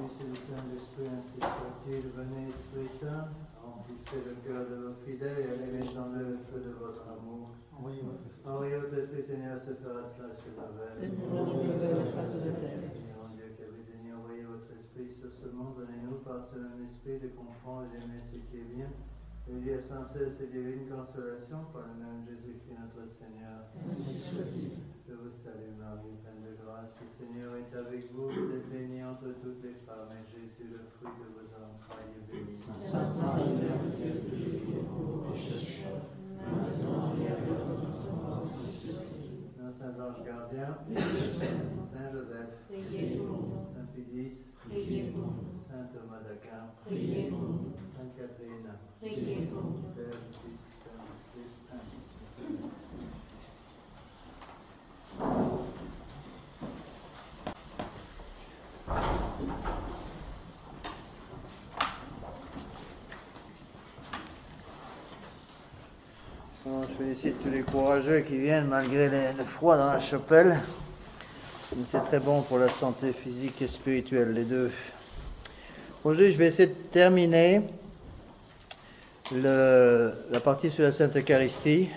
Fils et du Saint-Esprit, ainsi soit-il. Venez, Esprit Saint, remplissez le cœur de vos fidèles et allumez en eux le feu de votre amour. Envoyez votre Esprit, Seigneur, se fera place sur la veille. Et nous renouvelons la face de la terre. Seigneur Dieu qui avez daigné envoyer votre Esprit sur ce monde, donnez-nous par ce même Esprit de comprendre et d'aimer ce qui est bien, et de vivre sans cesse et divine consolation par le même Jésus-Christ notre Seigneur. Ainsi soit-il. Je vous salue Marie, pleine de grâce, le Seigneur est avec vous, vous êtes bénie entre toutes les femmes, et Jésus, le fruit de vos entrailles, est béni. Sainte Marie, Mère de Dieu, priez pour nous pécheurs, maintenant et à l'heure de notre mort. Ainsi soit-il. Saint Ange gardien, Saint Joseph, Priez pour nous. Saint Pédis, Priez pour nous. Saint Thomas d'Aquin, Priez pour nous. Sainte Catherine, Priez pour nous. Père du Fils, Saint-Esprit, Saint. Bon, je félicite tous les courageux qui viennent malgré le froid dans la chapelle. Mais c'est très bon pour la santé physique et spirituelle, les deux. Aujourd'hui, je vais essayer de terminer la partie sur la Sainte Eucharistie.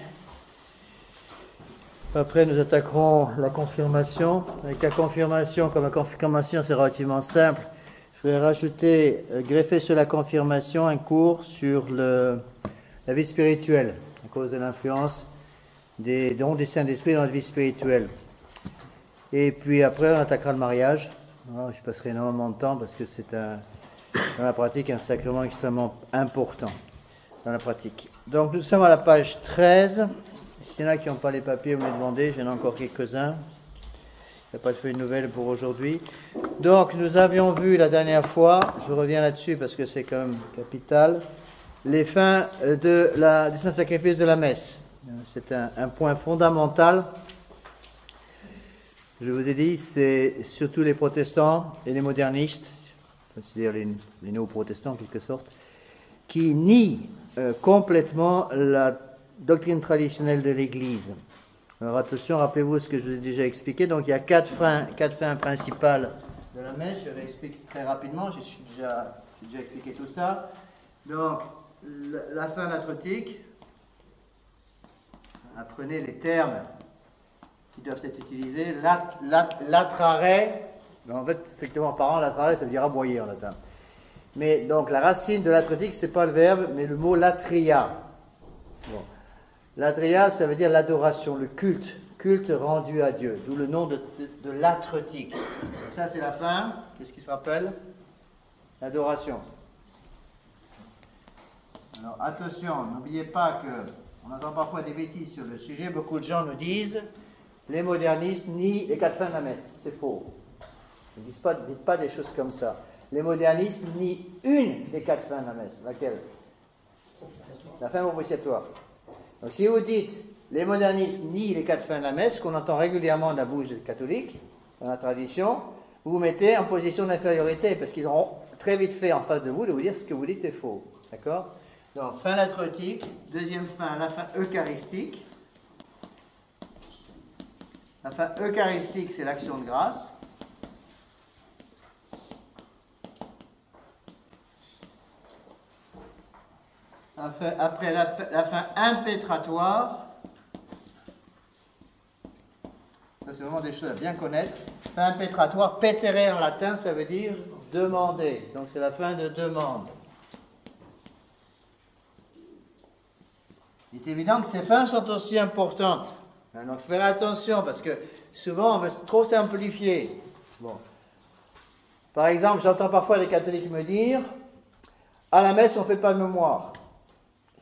Après, nous attaquerons la confirmation. Avec la confirmation, comme la confirmation c'est relativement simple, je vais rajouter, greffer sur la confirmation un cours sur la vie spirituelle, à cause de l'influence des dons des Saint-Esprit dans la vie spirituelle. Et puis après, on attaquera le mariage. Alors, je passerai énormément de temps parce que c'est dans la pratique un sacrement extrêmement important dans la pratique. Donc nous sommes à la page 13. S'il y en a qui n'ont pas les papiers, vous me les demandez, j'en ai encore quelques-uns. Il n'y a pas de feuille nouvelle pour aujourd'hui. Donc nous avions vu la dernière fois, je reviens là-dessus parce que c'est quand même capital, les fins du Saint-Sacrifice de la messe. C'est un point fondamental. Je vous ai dit, c'est surtout les protestants et les modernistes, c'est-à-dire les néo-protestants en quelque sorte, qui nient complètement la doctrine traditionnelle de l'Église. Alors attention, rappelez-vous ce que je vous ai déjà expliqué. Donc il y a quatre fins principales de la messe. Je réexplique très rapidement, j'ai déjà expliqué tout ça. Donc la fin latretique, apprenez les termes qui doivent être utilisés. Latrare, en fait, strictement parlant, latrare, ça veut dire aboyer en latin. Mais donc, la racine de latretique, c'est pas le verbe, mais le mot latria. Bon. Latria, ça veut dire l'adoration, le culte rendu à Dieu, d'où le nom de latretique. Donc ça, c'est la fin. Qu'est-ce qui se rappelle? L'adoration. Alors, attention, n'oubliez pas que on entend parfois des bêtises sur le sujet. Beaucoup de gens nous disent les modernistes nient les quatre fins de la messe. C'est faux. Ne dites pas des choses comme ça. Les modernistes nient une des quatre fins de la messe. Laquelle? La fin propitiatoire. Donc si vous dites les modernistes nient les quatre fins de la messe, qu'on entend régulièrement de la bouche des catholiques, dans la tradition, vous vous mettez en position d'infériorité, parce qu'ils auront très vite fait en face de vous vous dire ce que vous dites est faux. D'accord? Donc, fin latretique, deuxième fin, la fin eucharistique. La fin eucharistique, c'est l'action de grâce. Après la fin impétratoire, ça c'est vraiment des choses à bien connaître. Fin impétratoire, petere en latin, ça veut dire demander. Donc c'est la fin de demande. Il est évident que ces fins sont aussi importantes. Donc faire attention parce que souvent on va trop simplifier. Bon. Par exemple, j'entends parfois les catholiques me dire à la messe on ne fait pas mémoire.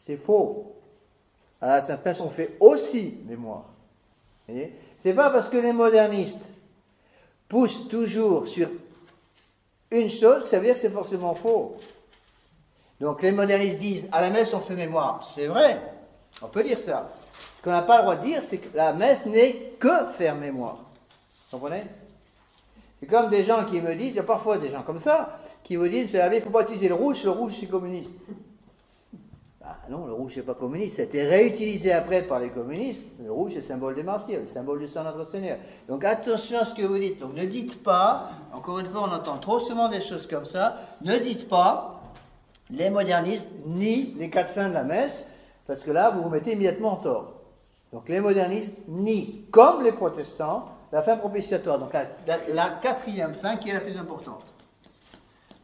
C'est faux. À la Sainte Messe on fait aussi mémoire. Vous voyez ? C'est pas parce que les modernistes poussent toujours sur une chose que ça veut dire que c'est forcément faux. Donc les modernistes disent à la messe on fait mémoire. C'est vrai. On peut dire ça. Ce qu'on n'a pas le droit de dire, c'est que la messe n'est que faire mémoire. Vous comprenez? C'est comme des gens qui me disent, il y a parfois des gens comme ça, qui vous disent, il ne faut pas utiliser le rouge c'est communiste. Ben, non, le rouge n'est pas communiste. Ça a été réutilisé après par les communistes. Le rouge est le symbole des martyrs, le symbole du sang de notre Seigneur. Donc attention à ce que vous dites. Donc ne dites pas, encore une fois, on entend trop souvent des choses comme ça, ne dites pas les modernistes ni les quatre fins de la messe, parce que là, vous vous mettez immédiatement en tort. Donc les modernistes nient, comme les protestants, la fin propitiatoire. Donc la quatrième fin qui est la plus importante.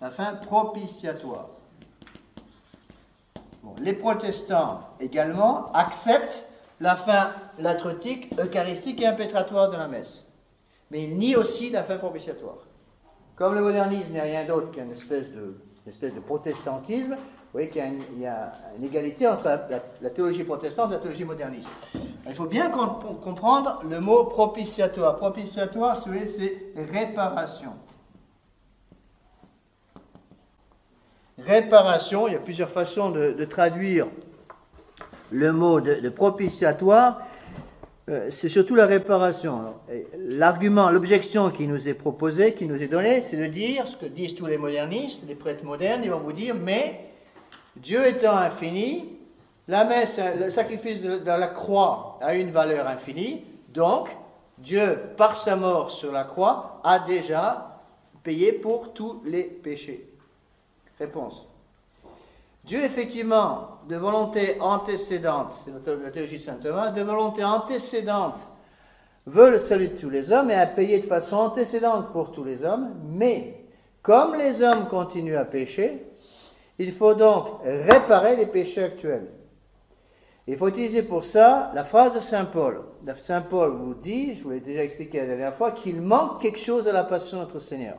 La fin propitiatoire. Bon, les protestants également acceptent la fin latrotique, eucharistique et impétratoire de la messe. Mais ils nient aussi la fin propitiatoire. Comme le modernisme n'est rien d'autre qu'une espèce de protestantisme, vous voyez qu'il y a une égalité entre la théologie protestante et la théologie moderniste. Il faut bien comprendre le mot propitiatoire. Propitiatoire, c'est réparation. Réparation, il y a plusieurs façons de traduire le mot de propitiatoire. C'est surtout la réparation. L'argument, l'objection qui nous est proposée, qui nous est donnée, c'est de dire ce que disent tous les modernistes, les prêtres modernes. Ils vont vous dire, mais Dieu étant infini, la messe, le sacrifice de la croix a une valeur infinie, donc Dieu, par sa mort sur la croix, a déjà payé pour tous les péchés. Réponse. Dieu, effectivement, de volonté antécédente, c'est la théologie de saint Thomas, de volonté antécédente, veut le salut de tous les hommes et a payé de façon antécédente pour tous les hommes, mais comme les hommes continuent à pécher, il faut donc réparer les péchés actuels. Il faut utiliser pour ça la phrase de saint Paul. Saint Paul vous dit, je vous l'ai déjà expliqué la dernière fois, qu'il manque quelque chose à la passion de notre Seigneur.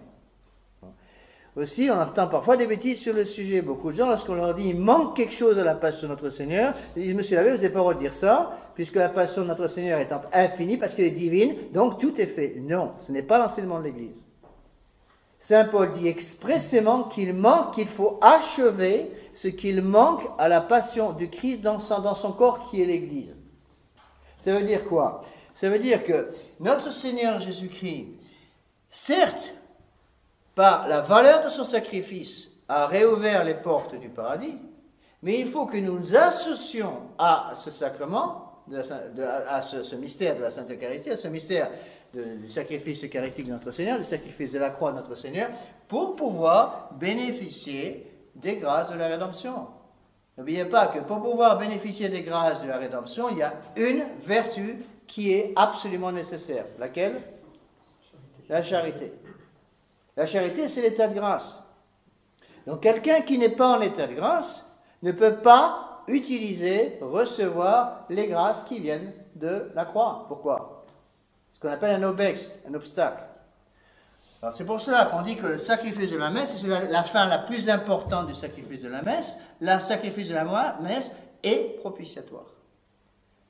Aussi, on entend parfois des bêtises sur le sujet. Beaucoup de gens, lorsqu'on leur dit il manque quelque chose à la passion de notre Seigneur, ils disent, monsieur l'abbé, vous n'avez pas le droit de dire ça, puisque la passion de notre Seigneur étant infinie, parce qu'elle est divine, donc tout est fait. Non, ce n'est pas l'enseignement de l'Église. Saint Paul dit expressément qu'il faut achever ce qu'il manque à la passion du Christ dans son corps qui est l'Église. Ça veut dire quoi? Ça veut dire que notre Seigneur Jésus-Christ, certes, par la valeur de son sacrifice, a réouvert les portes du paradis, mais il faut que nous nous associons à ce sacrement, à ce mystère de la Sainte Eucharistie, à ce mystère du sacrifice eucharistique de notre Seigneur, du sacrifice de la croix de notre Seigneur, pour pouvoir bénéficier des grâces de la rédemption. N'oubliez pas que pour pouvoir bénéficier des grâces de la rédemption, il y a une vertu qui est absolument nécessaire. Laquelle? La charité. La charité, c'est l'état de grâce. Donc quelqu'un qui n'est pas en état de grâce ne peut pas recevoir les grâces qui viennent de la croix. Pourquoi? Ce qu'on appelle un obex, un obstacle. Alors c'est pour cela qu'on dit que le sacrifice de la messe, c'est la fin la plus importante du sacrifice de la messe. Le sacrifice de la messe est propitiatoire.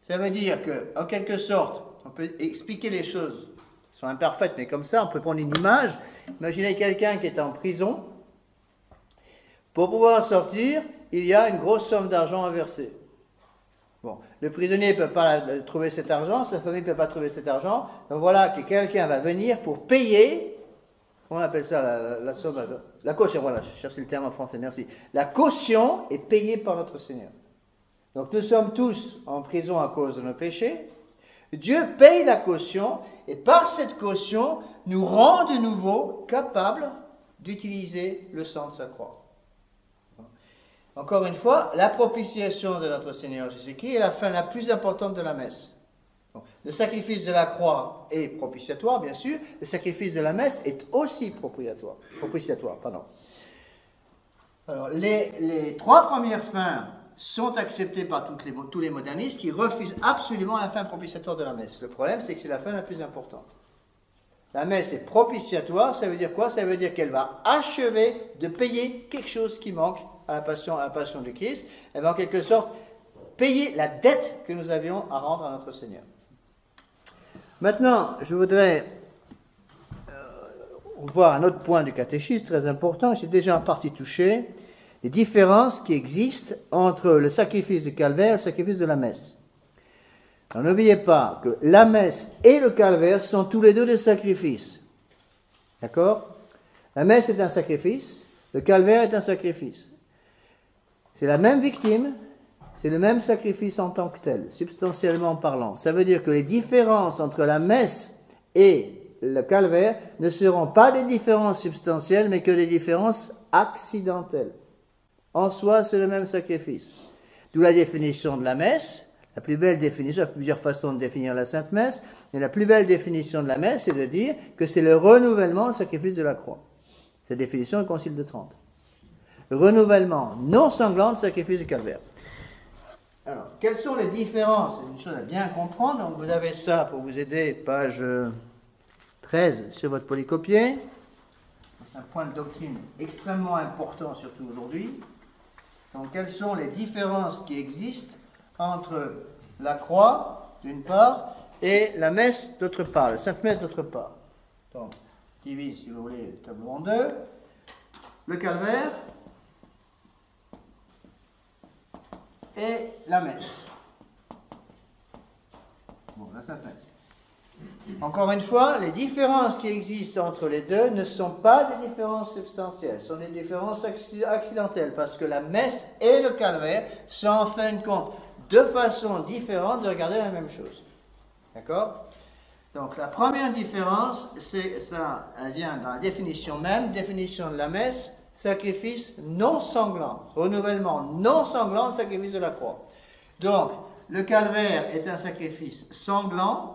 Ça veut dire qu'en quelque sorte, on peut expliquer les choses qui sont imparfaites, mais comme ça, on peut prendre une image. Imaginez quelqu'un qui est en prison. Pour pouvoir sortir, il y a une grosse somme d'argent à verser. Bon, le prisonnier ne peut pas trouver cet argent, sa famille ne peut pas trouver cet argent. Donc voilà que quelqu'un va venir pour payer, comment on appelle ça, la somme, la caution, voilà, je cherche le terme en français, merci. La caution est payée par notre Seigneur. Donc nous sommes tous en prison à cause de nos péchés. Dieu paye la caution et par cette caution nous rend de nouveau capables d'utiliser le sang de sa croix. Encore une fois, la propitiation de notre Seigneur Jésus-Christ est la fin la plus importante de la messe. Le sacrifice de la croix est propitiatoire, bien sûr. Le sacrifice de la messe est aussi propitiatoire. Alors, les trois premières fins sont acceptées par tous les modernistes qui refusent absolument la fin propitiatoire de la messe. Le problème, c'est que c'est la fin la plus importante. La messe est propitiatoire, ça veut dire quoi? Ça veut dire qu'elle va achever de payer quelque chose qui manque à la passion du Christ. Elle va en quelque sorte payer la dette que nous avions à rendre à notre Seigneur. Maintenant, je voudrais voir un autre point du catéchisme très important. J'ai déjà en partie touché les différences qui existent entre le sacrifice du calvaire et le sacrifice de la messe. Alors, n'oubliez pas que la messe et le calvaire sont tous les deux des sacrifices. D'accord? La messe est un sacrifice, le calvaire est un sacrifice. C'est la même victime, c'est le même sacrifice en tant que tel, substantiellement parlant. Ça veut dire que les différences entre la messe et le calvaire ne seront pas des différences substantielles, mais que des différences accidentelles. En soi, c'est le même sacrifice. D'où la définition de la messe. La plus belle définition, il y a plusieurs façons de définir la Sainte Messe, mais la plus belle définition de la messe, c'est de dire que c'est le renouvellement, le sacrifice de la croix. Cette définition est le Concile de Trente. Le renouvellement non sanglant du sacrifice du calvaire. Alors, quelles sont les différences? C'est une chose à bien comprendre. Donc, vous avez ça pour vous aider, page 13 sur votre polycopier. C'est un point de doctrine extrêmement important, surtout aujourd'hui. Donc, quelles sont les différences qui existent entre la croix, d'une part, et la messe, d'autre part, la Sainte Messe, d'autre part. Donc, divise, si vous voulez, le tableau en deux. Le calvaire et la messe. Bon, la Sainte Messe. Encore une fois, les différences qui existent entre les deux ne sont pas des différences substantielles, ce sont des différences accidentelles, parce que la messe et le calvaire sont en fin de compte deux façons différentes de regarder la même chose. D'accord? Donc la première différence, c'est ça, elle vient dans la définition même, définition de la messe, sacrifice non sanglant, renouvellement non sanglant, sacrifice de la croix. Donc, le calvaire est un sacrifice sanglant,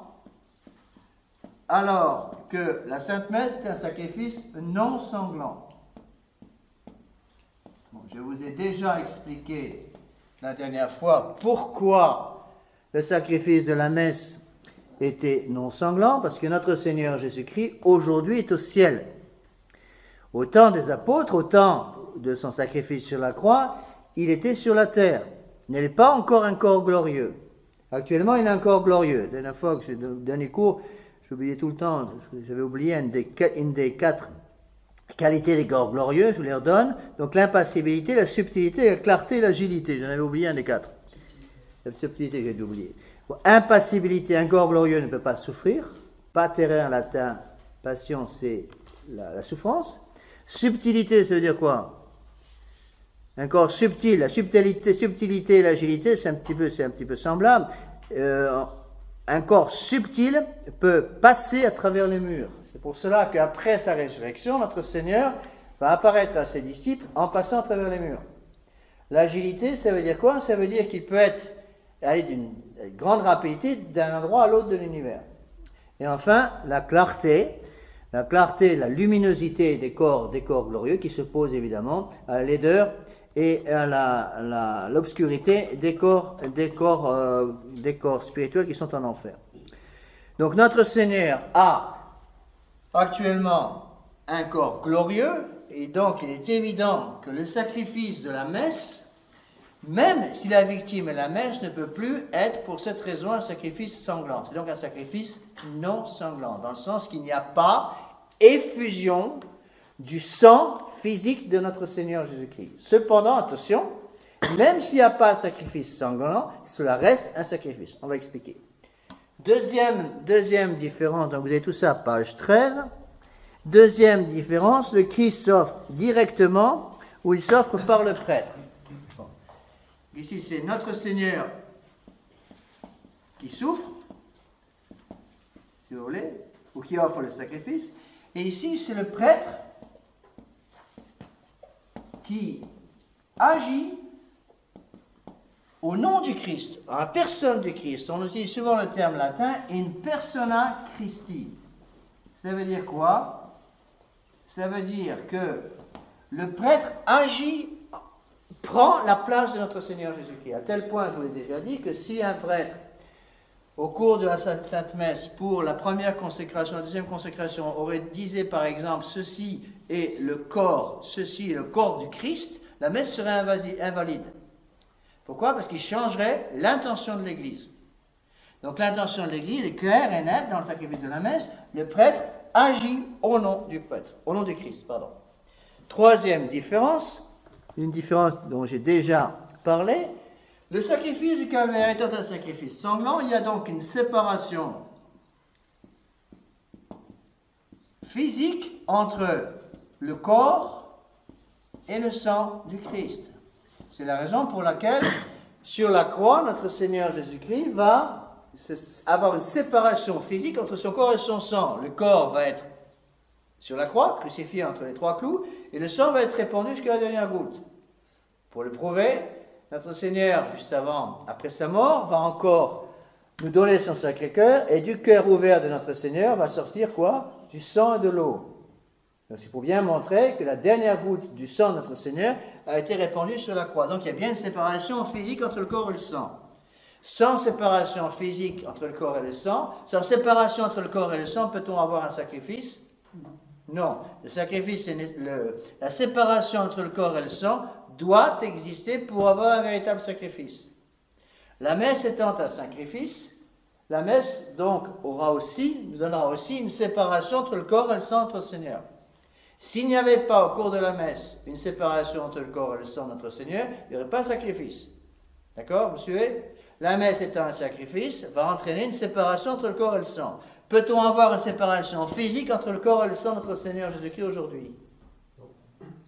alors que la Sainte Messe est un sacrifice non sanglant. Bon, je vous ai déjà expliqué la dernière fois pourquoi le sacrifice de la messe était non sanglant, parce que notre Seigneur Jésus-Christ aujourd'hui est au ciel. Au temps des apôtres, au temps de son sacrifice sur la croix, il était sur la terre. Il n'avait pas encore un corps glorieux. Actuellement, il a un corps glorieux. La dernière fois que j'ai donné cours, j'oubliais tout le temps, j'avais oublié une des 4 qualités des corps glorieux, je vous les redonne. Donc l'impassibilité, la subtilité, la clarté et l'agilité. J'en avais oublié un des 4. La subtilité, j'ai oublié. Bon, impassibilité, un corps glorieux ne peut pas souffrir. Patere en latin, passion, c'est la souffrance. Subtilité, ça veut dire quoi? Un corps subtil, la subtilité et l'agilité, c'est un petit peu semblable. Un corps subtil peut passer à travers les murs. C'est pour cela qu'après sa résurrection, notre Seigneur va apparaître à ses disciples en passant à travers les murs. L'agilité, ça veut dire quoi? Ça veut dire qu'il peut aller d'une grande rapidité d'un endroit à l'autre de l'univers. Et enfin, la clarté, la luminosité des corps glorieux qui s'opposent évidemment à la laideur et à l'obscurité des corps spirituels qui sont en enfer. Donc notre Seigneur a actuellement un corps glorieux, et donc il est évident que le sacrifice de la messe, même si la victime est la messe, ne peut plus être pour cette raison un sacrifice sanglant. C'est donc un sacrifice non sanglant, dans le sens qu'il n'y a pas effusion du sang physique de notre Seigneur Jésus-Christ. Cependant, attention, même s'il n'y a pas de sacrifice sanglant, cela reste un sacrifice. On va expliquer. Deuxième différence, donc vous avez tout ça, page 13. Deuxième différence, le Christ s'offre directement ou il s'offre par le prêtre. Bon. Ici, c'est notre Seigneur qui souffre, si vous voulez, ou qui offre le sacrifice. Et ici, c'est le prêtre qui agit au nom du Christ, en la personne du Christ. On utilise souvent le terme latin in persona Christi. Ça veut dire quoi? Ça veut dire que le prêtre agit, prend la place de notre Seigneur Jésus-Christ. À tel point, je vous l'ai déjà dit, que si un prêtre, au cours de la Sainte Messe, pour la première consécration, la deuxième consécration, disait par exemple, ceci est le corps du Christ, la messe serait invalide. Pourquoi? Parce qu'il changerait l'intention de l'Église. Donc l'intention de l'Église est claire et nette dans le sacrifice de la messe. Le prêtre agit au nom du prêtre, au nom du Christ, pardon. Troisième différence, une différence dont j'ai déjà parlé, le sacrifice du calvaire étant un sacrifice sanglant, il y a donc une séparation physique entre le corps et le sang du Christ. C'est la raison pour laquelle Sur la croix, notre Seigneur Jésus-Christ va avoir une séparation physique entre son corps et son sang. Le corps va être sur la croix, crucifié entre les 3 clous, et le sang va être répandu jusqu'à la dernière goutte. Pour le prouver, notre Seigneur, juste après sa mort, va encore nous donner son Sacré-Cœur, et du cœur ouvert de notre Seigneur va sortir quoi? Du sang et de l'eau. Donc c'est pour bien montrer que la dernière goutte du sang de notre Seigneur a été répandue sur la croix. Donc il y a bien une séparation physique entre le corps et le sang. Sans séparation physique entre le corps et le sang, sans séparation entre le corps et le sang, peut-on avoir un sacrifice? Non. Le sacrifice, la séparation entre le corps et le sang doit exister pour avoir un véritable sacrifice. La messe étant un sacrifice, la messe donc nous donnera aussi une séparation entre le corps et le sang de notre Seigneur. S'il n'y avait pas au cours de la messe une séparation entre le corps et le sang de notre Seigneur, il n'y aurait pas de sacrifice. D'accord, vous suivez? La messe étant un sacrifice, va entraîner une séparation entre le corps et le sang. Peut-on avoir une séparation physique entre le corps et le sang de notre Seigneur Jésus-Christ aujourd'hui?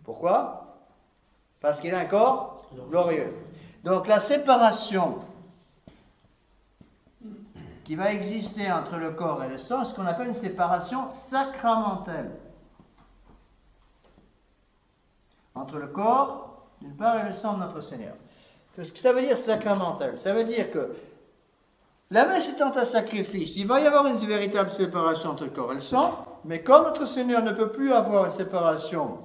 Pourquoi? Parce qu'il a un corps glorieux. Donc la séparation qui va exister entre le corps et le sang est ce qu'on appelle une séparation sacramentelle. Entre le corps, d'une part, et le sang de notre Seigneur. Qu'est-ce que ça veut dire sacramentel? Ça veut dire que la messe étant un sacrifice, il va y avoir une véritable séparation entre le corps et le sang, mais comme notre Seigneur ne peut plus avoir une séparation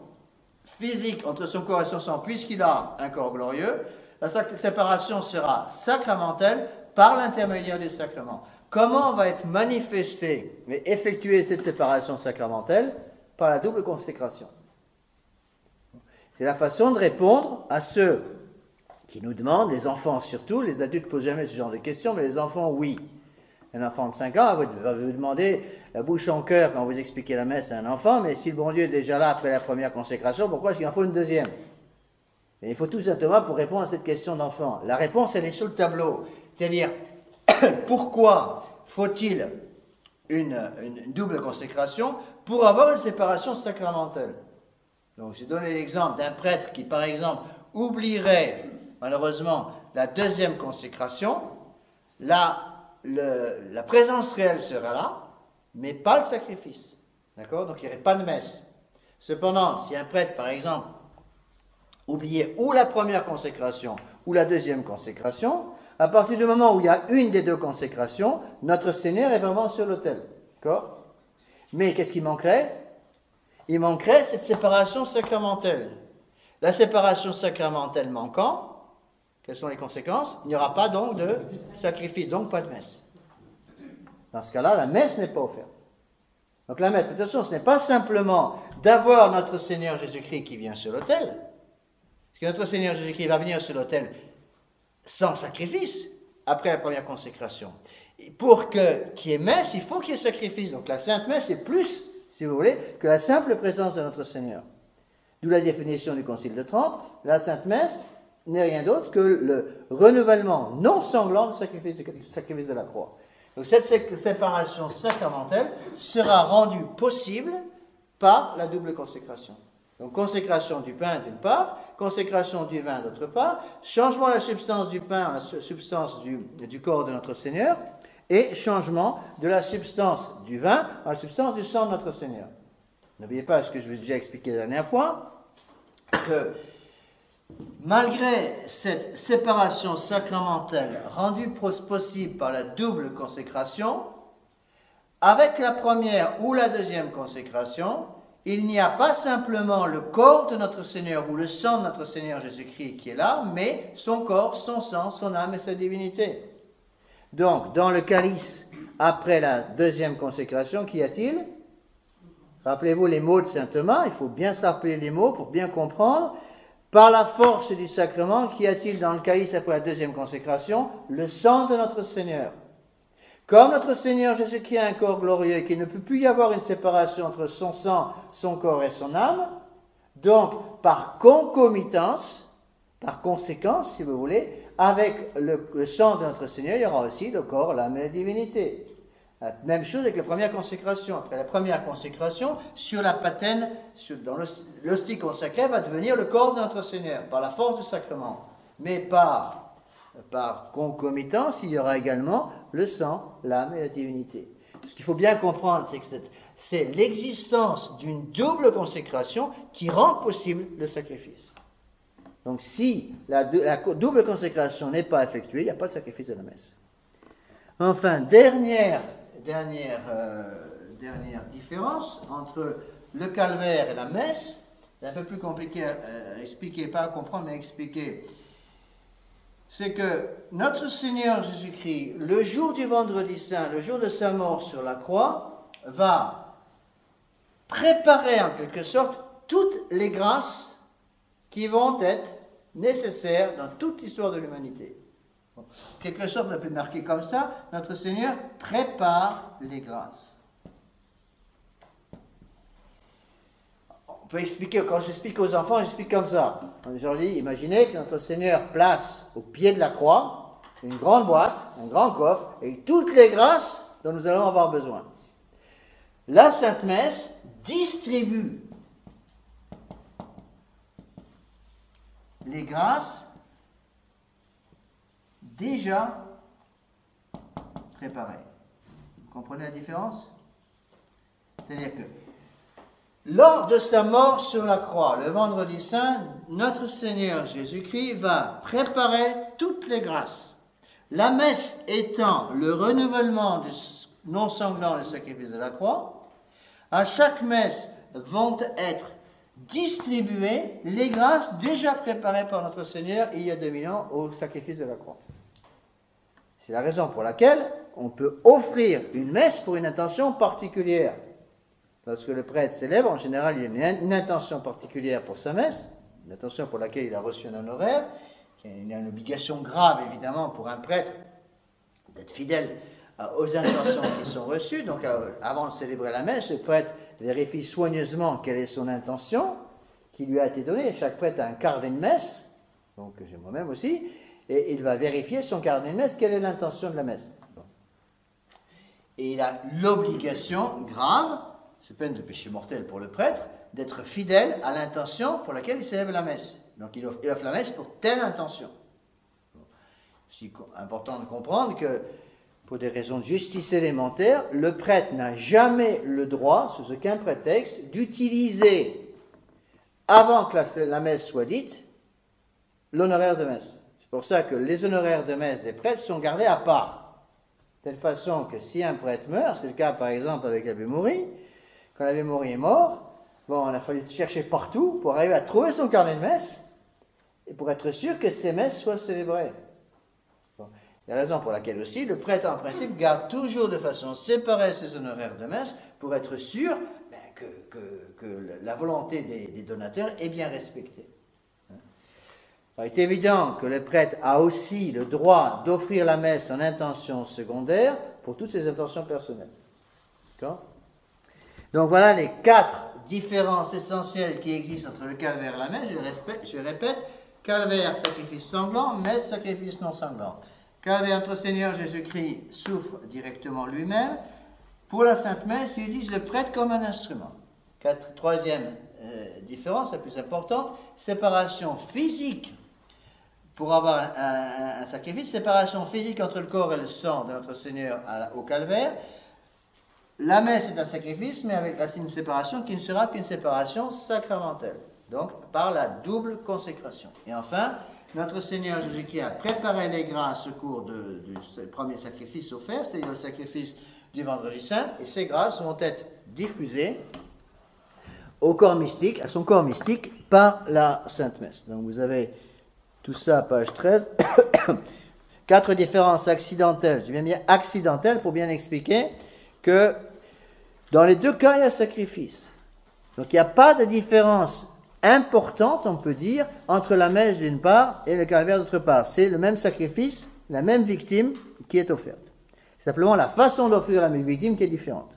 physique entre son corps et son sang, puisqu'il a un corps glorieux, la séparation sera sacramentelle par l'intermédiaire des sacrements. Comment va être manifestée et effectuée cette séparation sacramentelle? Par la double consécration. C'est la façon de répondre à ceux qui nous demandent, les enfants surtout, les adultes ne posent jamais ce genre de questions, mais les enfants, oui. Un enfant de 5 ans va vous demander la bouche en cœur quand vous expliquez la messe à un enfant, mais si le bon Dieu est déjà là après la première consécration, pourquoi est-ce qu'il en faut une deuxième? Et il faut tout simplement pour répondre à cette question d'enfant. La réponse, elle est sur le tableau. C'est-à-dire, pourquoi faut-il une double consécration pour avoir une séparation sacramentelle? Donc, j'ai donné l'exemple d'un prêtre qui, par exemple, oublierait, malheureusement, la deuxième consécration. La présence réelle sera là, mais pas le sacrifice. D'accord? Donc, il n'y aurait pas de messe. Cependant, si un prêtre, par exemple, oubliait ou la première consécration ou la deuxième consécration, à partir du moment où il y a une des deux consécrations, notre Seigneur est vraiment sur l'autel. D'accord? Mais qu'est-ce qui manquerait? Il manquerait cette séparation sacramentelle. La séparation sacramentelle manquant, quelles sont les conséquences? Il n'y aura pas donc de sacrifice, donc pas de messe. Dans ce cas-là, la messe n'est pas offerte. Donc la messe, attention, ce n'est pas simplement d'avoir notre Seigneur Jésus-Christ qui vient sur l'autel, parce que notre Seigneur Jésus-Christ va venir sur l'autel sans sacrifice, après la première consécration. Et pour qu'il y ait messe, il faut qu'il y ait sacrifice. Donc la Sainte Messe est plus, si vous voulez, que la simple présence de notre Seigneur. D'où la définition du Concile de Trente, la Sainte Messe n'est rien d'autre que le renouvellement non sanglant du sacrifice de la croix. Donc cette séparation sacramentelle sera rendue possible par la double consécration. Donc consécration du pain d'une part, consécration du vin d'autre part, changement de la substance du pain à la substance du corps de notre Seigneur, et changement de la substance du vin à la substance du sang de notre Seigneur. N'oubliez pas ce que je vous ai déjà expliqué la dernière fois, que malgré cette séparation sacramentelle rendue possible par la double consécration, avec la première ou la deuxième consécration, il n'y a pas simplement le corps de notre Seigneur ou le sang de notre Seigneur Jésus-Christ qui est là, mais son corps, son sang, son âme et sa divinité. Donc, dans le calice, après la deuxième consécration, qu'y a-t-il? Rappelez-vous les mots de saint Thomas, il faut bien se rappeler les mots pour bien comprendre. Par la force du sacrement, qu'y a-t-il dans le calice après la deuxième consécration? Le sang de notre Seigneur. Comme notre Seigneur Jésus-Christ a un corps glorieux et qu'il ne peut plus y avoir une séparation entre son sang, son corps et son âme, donc par concomitance, par conséquence, si vous voulez, avec le sang de notre Seigneur, il y aura aussi le corps, l'âme et la divinité. La même chose avec la première consécration. Après la première consécration, sur la patène, dans l'hostie consacrée, va devenir le corps de notre Seigneur, par la force du sacrement. Mais par par concomitance, il y aura également le sang, l'âme et la divinité. Ce qu'il faut bien comprendre, c'est que c'est l'existence d'une double consécration qui rend possible le sacrifice. Donc si la double consécration n'est pas effectuée, il n'y a pas de sacrifice de la messe. Enfin, dernière différence entre le calvaire et la messe, c'est un peu plus compliqué à expliquer, pas à comprendre, mais à expliquer. C'est que notre Seigneur Jésus-Christ, le jour du vendredi saint, le jour de sa mort sur la croix, va préparer en quelque sorte toutes les grâces qui vont être nécessaires dans toute l'histoire de l'humanité. En quelque sorte, on peut marquer comme ça, notre Seigneur prépare les grâces. On peut expliquer, quand j'explique aux enfants, j'explique comme ça. Je leur dis, imaginez que notre Seigneur place au pied de la croix une grande boîte, un grand coffre, et toutes les grâces dont nous allons avoir besoin. La Sainte Messe distribue les grâces déjà préparées. Vous comprenez la différence? C'est-à-dire que lors de sa mort sur la croix, le vendredi saint, notre Seigneur Jésus-Christ va préparer toutes les grâces. La messe étant le renouvellement du non sanglant du sacrifice de la croix, à chaque messe vont être distribuées les grâces déjà préparées par notre Seigneur il y a 2000 ans au sacrifice de la croix. C'est la raison pour laquelle on peut offrir une messe pour une intention particulière. Lorsque le prêtre célèbre, en général, il y a une intention particulière pour sa messe, une intention pour laquelle il a reçu un honoraire. Il y a une obligation grave, évidemment, pour un prêtre d'être fidèle aux intentions qui sont reçues. Donc, avant de célébrer la messe, le prêtre vérifie soigneusement quelle est son intention qui lui a été donnée. Chaque prêtre a un carnet de messe, donc j'ai moi-même aussi, et il va vérifier son carnet de messe, quelle est l'intention de la messe. Et il a l'obligation grave, c'est peine de péché mortel pour le prêtre, d'être fidèle à l'intention pour laquelle il célèbre la messe. Donc il offre la messe pour telle intention. C'est important de comprendre que, pour des raisons de justice élémentaire, le prêtre n'a jamais le droit, sous aucun prétexte, d'utiliser, avant que la messe soit dite, l'honoraire de messe. C'est pour ça que les honoraires de messe des prêtres sont gardés à part. De telle façon que si un prêtre meurt, c'est le cas par exemple avec l'abbé Maury, quand l'abbé Maury est mort, bon, on a fallu chercher partout pour arriver à trouver son carnet de messe et pour être sûr que ces messes soient célébrées. Bon. C'est la raison pour laquelle aussi le prêtre en principe garde toujours de façon séparée ses honoraires de messe pour être sûr que la volonté des donateurs est bien respectée. Il est évident que le prêtre a aussi le droit d'offrir la messe en intention secondaire pour toutes ses intentions personnelles. D'accord ? Donc voilà les 4 différences essentielles qui existent entre le calvaire et la messe. Je répète, calvaire, sacrifice sanglant, messe, sacrifice non sanglant. Calvaire, notre Seigneur Jésus-Christ souffre directement lui-même. Pour la Sainte Messe, il utilise le prêtre comme un instrument. Troisième différence, la plus importante, séparation physique. Pour avoir un sacrifice, séparation physique entre le corps et le sang de notre Seigneur au calvaire. La messe est un sacrifice, mais avec une séparation qui ne sera qu'une séparation sacramentelle, donc par la double consécration. Et enfin, notre Seigneur Jésus-Christ a préparé les grâces au cours du premier sacrifice offert, c'est-à-dire le sacrifice du vendredi saint, et ces grâces vont être diffusées au corps mystique, à son corps mystique, par la Sainte Messe. Donc vous avez tout ça à page 13. 4 différences accidentelles. J'ai bien mis accidentelles pour bien expliquer que dans les 2 cas, il y a sacrifice. Donc il n'y a pas de différence importante, on peut dire, entre la messe d'une part et le calvaire d'autre part. C'est le même sacrifice, la même victime qui est offerte. C'est simplement la façon d'offrir la même victime qui est différente.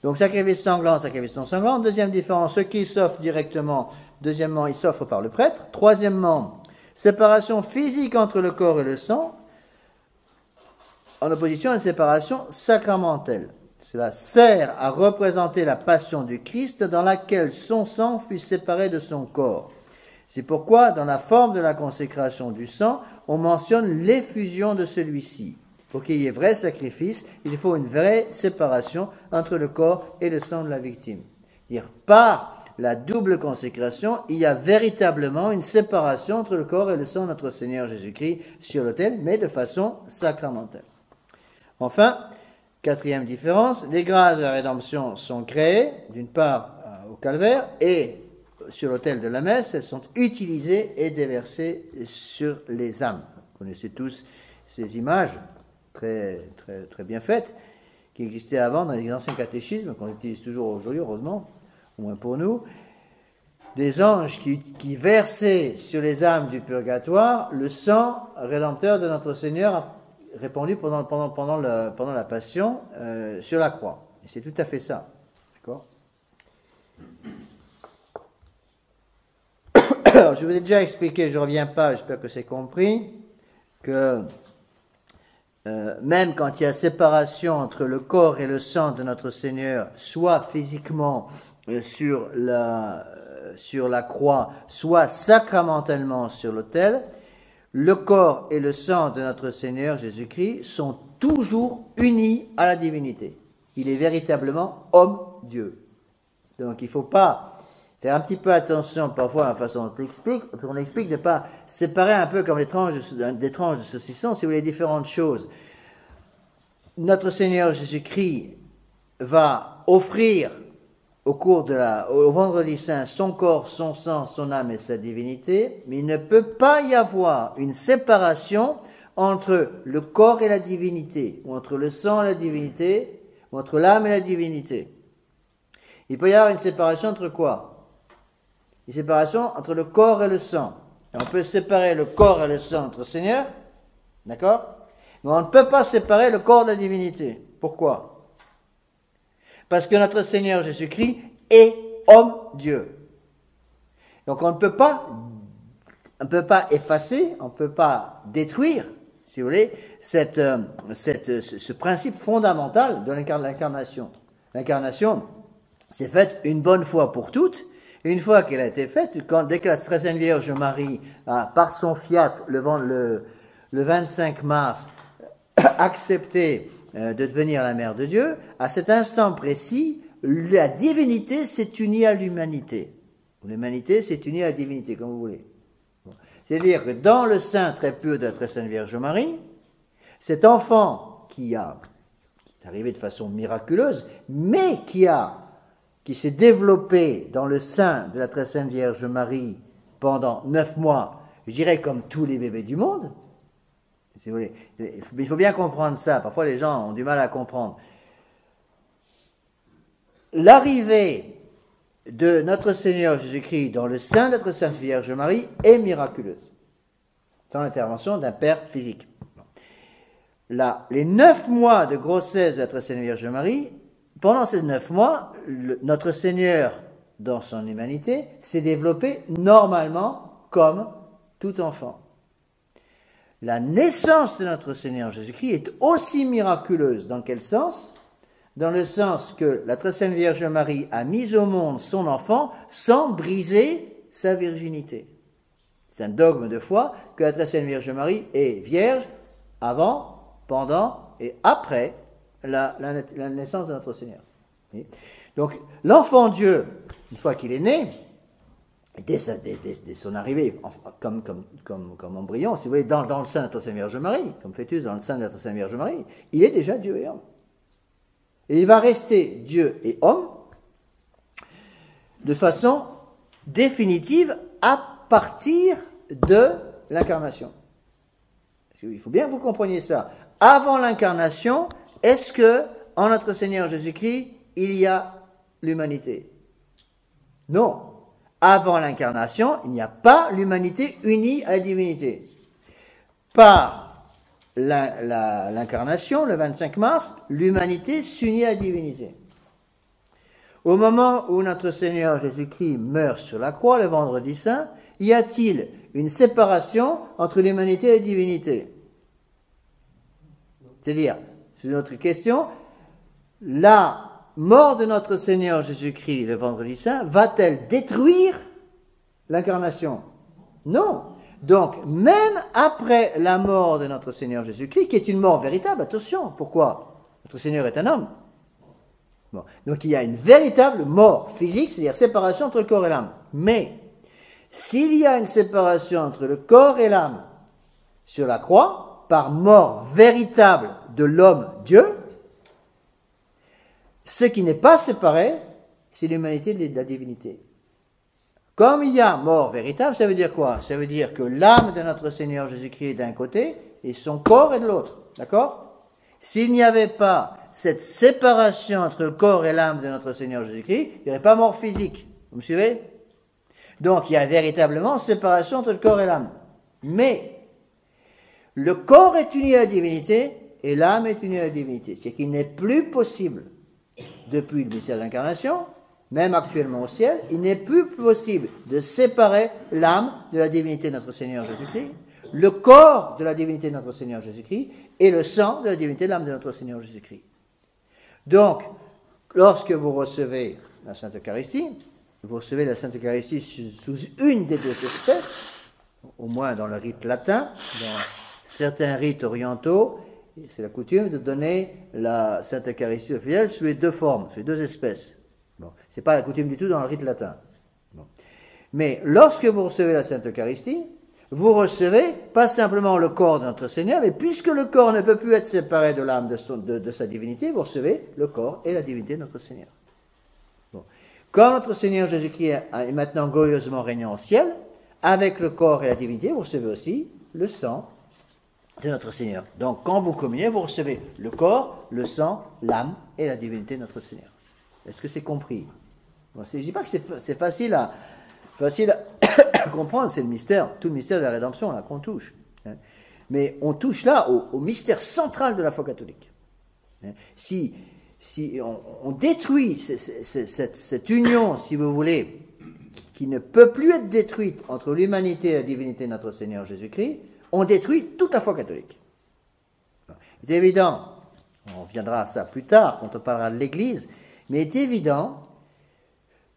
Donc sacrifice sanglant, sacrifice non sanglant. Deuxième différence, ce qui s'offre directement. Deuxièmement, il s'offre par le prêtre. Troisièmement, séparation physique entre le corps et le sang, en opposition à une séparation sacramentelle. Cela sert à représenter la passion du Christ dans laquelle son sang fut séparé de son corps. C'est pourquoi, dans la forme de la consécration du sang, on mentionne l'effusion de celui-ci. Pour qu'il y ait vrai sacrifice, il faut une vraie séparation entre le corps et le sang de la victime. Dire par la double consécration, il y a véritablement une séparation entre le corps et le sang de notre Seigneur Jésus-Christ sur l'autel, mais de façon sacramentelle. Enfin, quatrième différence, les grâces de la rédemption sont créées, d'une part au calvaire, et sur l'autel de la messe, elles sont utilisées et déversées sur les âmes. Vous connaissez tous ces images très bien faites, qui existaient avant dans les anciens catéchismes, qu'on utilise toujours aujourd'hui, heureusement, au moins pour nous, des anges qui versaient sur les âmes du purgatoire le sang rédempteur de notre Seigneur répandu pendant la Passion sur la croix. Et c'est tout à fait ça. D'accord ? Alors, je vous ai déjà expliqué, je ne reviens pas, j'espère que c'est compris, que même quand il y a séparation entre le corps et le sang de notre Seigneur, soit physiquement sur la croix, soit sacramentellement sur l'autel, le corps et le sang de notre Seigneur Jésus-Christ sont toujours unis à la divinité. Il est véritablement homme-Dieu. Donc il ne faut pas faire un petit peu attention parfois à la façon dont on explique, de ne pas séparer un peu comme des tranches de saucisson, si vous voulez, différentes choses. Notre Seigneur Jésus-Christ va offrir au vendredi saint son corps, son sang, son âme et sa divinité, mais il ne peut pas y avoir une séparation entre le corps et la divinité, ou entre le sang et la divinité, ou entre l'âme et la divinité. Il peut y avoir une séparation entre quoi ? Une séparation entre le corps et le sang. Et on peut séparer le corps et le sang de notre Seigneur, d'accord ? Mais on ne peut pas séparer le corps de la divinité. Pourquoi ? Parce que notre Seigneur Jésus-Christ est homme-Dieu. Donc on ne peut pas effacer, on ne peut pas détruire, si vous voulez, ce principe fondamental de l'incarnation. L'incarnation, c'est faite une bonne fois pour toutes. Une fois qu'elle a été faite, dès que la Très Sainte Vierge Marie a, par son fiat, le 25 mars, accepté de devenir la Mère de Dieu, à cet instant précis, la divinité s'est unie à l'humanité. L'humanité s'est unie à la divinité, comme vous voulez. C'est-à-dire que dans le sein très pur de la Très Sainte Vierge Marie, cet enfant qui est arrivé de façon miraculeuse, mais qui s'est développé dans le sein de la Très Sainte Vierge Marie pendant 9 mois, je dirais comme tous les bébés du monde. Si vous voulez. Il faut bien comprendre ça. Parfois, les gens ont du mal à comprendre. L'arrivée de notre Seigneur Jésus-Christ dans le sein de la Très Sainte Vierge Marie est miraculeuse, sans l'intervention d'un père physique. Les 9 mois de grossesse de la Très Sainte Vierge Marie, pendant ces 9 mois, notre Seigneur, dans son humanité, s'est développé normalement comme tout enfant. La naissance de notre Seigneur Jésus-Christ est aussi miraculeuse. Dans quel sens ? Dans le sens que la Très Sainte Vierge Marie a mis au monde son enfant sans briser sa virginité. C'est un dogme de foi que la Très Sainte Vierge Marie est vierge avant, pendant et après la naissance de notre Seigneur. Donc, l'enfant Dieu, une fois qu'il est né, dès son arrivée, comme embryon, si vous voulez, dans le sein de notre Sainte Vierge Marie, comme fœtus dans le sein de notre Sainte Vierge Marie, il est déjà Dieu et homme. Et il va rester Dieu et homme de façon définitive à partir de l'incarnation. Il faut bien que vous compreniez ça. Avant l'incarnation, est-ce que en notre Seigneur Jésus-Christ, il y a l'humanité? Non. Avant l'incarnation, il n'y a pas l'humanité unie à la divinité. Par l'incarnation, le 25 mars, l'humanité s'unit à la divinité. Au moment où notre Seigneur Jésus-Christ meurt sur la croix, le vendredi saint, y a-t-il une séparation entre l'humanité et la divinité? C'est-à-dire, c'est une autre question, la mort de notre Seigneur Jésus-Christ le vendredi saint va-t-elle détruire l'incarnation? Non. Donc, même après la mort de notre Seigneur Jésus-Christ, qui est une mort véritable, attention, pourquoi? Notre Seigneur est un homme. Bon. Donc, il y a une véritable mort physique, c'est-à-dire séparation entre le corps et l'âme. Mais, s'il y a une séparation entre le corps et l'âme sur la croix, par mort véritable de l'homme-Dieu, ce qui n'est pas séparé, c'est l'humanité de la divinité. Comme il y a mort véritable, ça veut dire quoi? Ça veut dire que l'âme de notre Seigneur Jésus-Christ est d'un côté et son corps est de l'autre. D'accord? S'il n'y avait pas cette séparation entre le corps et l'âme de notre Seigneur Jésus-Christ, il n'y aurait pas mort physique. Vous me suivez? Donc il y a véritablement séparation entre le corps et l'âme. Mais le corps est uni à la divinité et l'âme est unie à la divinité. C'est qu'il n'est plus possible, depuis le mystère de l'incarnation, même actuellement au ciel, il n'est plus possible de séparer l'âme de la divinité de notre Seigneur Jésus-Christ, le corps de la divinité de notre Seigneur Jésus-Christ et le sang de la divinité de l'âme de notre Seigneur Jésus-Christ. Donc, lorsque vous recevez la Sainte Eucharistie, vous recevez la Sainte Eucharistie sous une des deux espèces, au moins dans le rite latin, dans certains rites orientaux, c'est la coutume de donner la Sainte Eucharistie aux fidèles sous les deux formes, sous les deux espèces. Bon, c'est pas la coutume du tout dans le rite latin. Bon. Mais lorsque vous recevez la Sainte Eucharistie, vous recevez pas simplement le corps de notre Seigneur, mais puisque le corps ne peut plus être séparé de l'âme de sa divinité, vous recevez le corps et la divinité de notre Seigneur. Bon. Comme notre Seigneur Jésus-Christ est maintenant glorieusement régnant au ciel, avec le corps et la divinité, vous recevez aussi le sang de notre Seigneur. Donc, quand vous communiez, vous recevez le corps, le sang, l'âme et la divinité de notre Seigneur. Est-ce que c'est compris? Bon, je ne dis pas que c'est facile à comprendre, c'est le mystère, tout le mystère de la rédemption là qu'on touche. Hein. Mais on touche là au mystère central de la foi catholique. Hein. Si on détruit cette union, si vous voulez, qui ne peut plus être détruite entre l'humanité et la divinité de notre Seigneur Jésus-Christ, on détruit toute la foi catholique. C'est évident, on reviendra à ça plus tard quand on parlera de l'Église, mais il est évident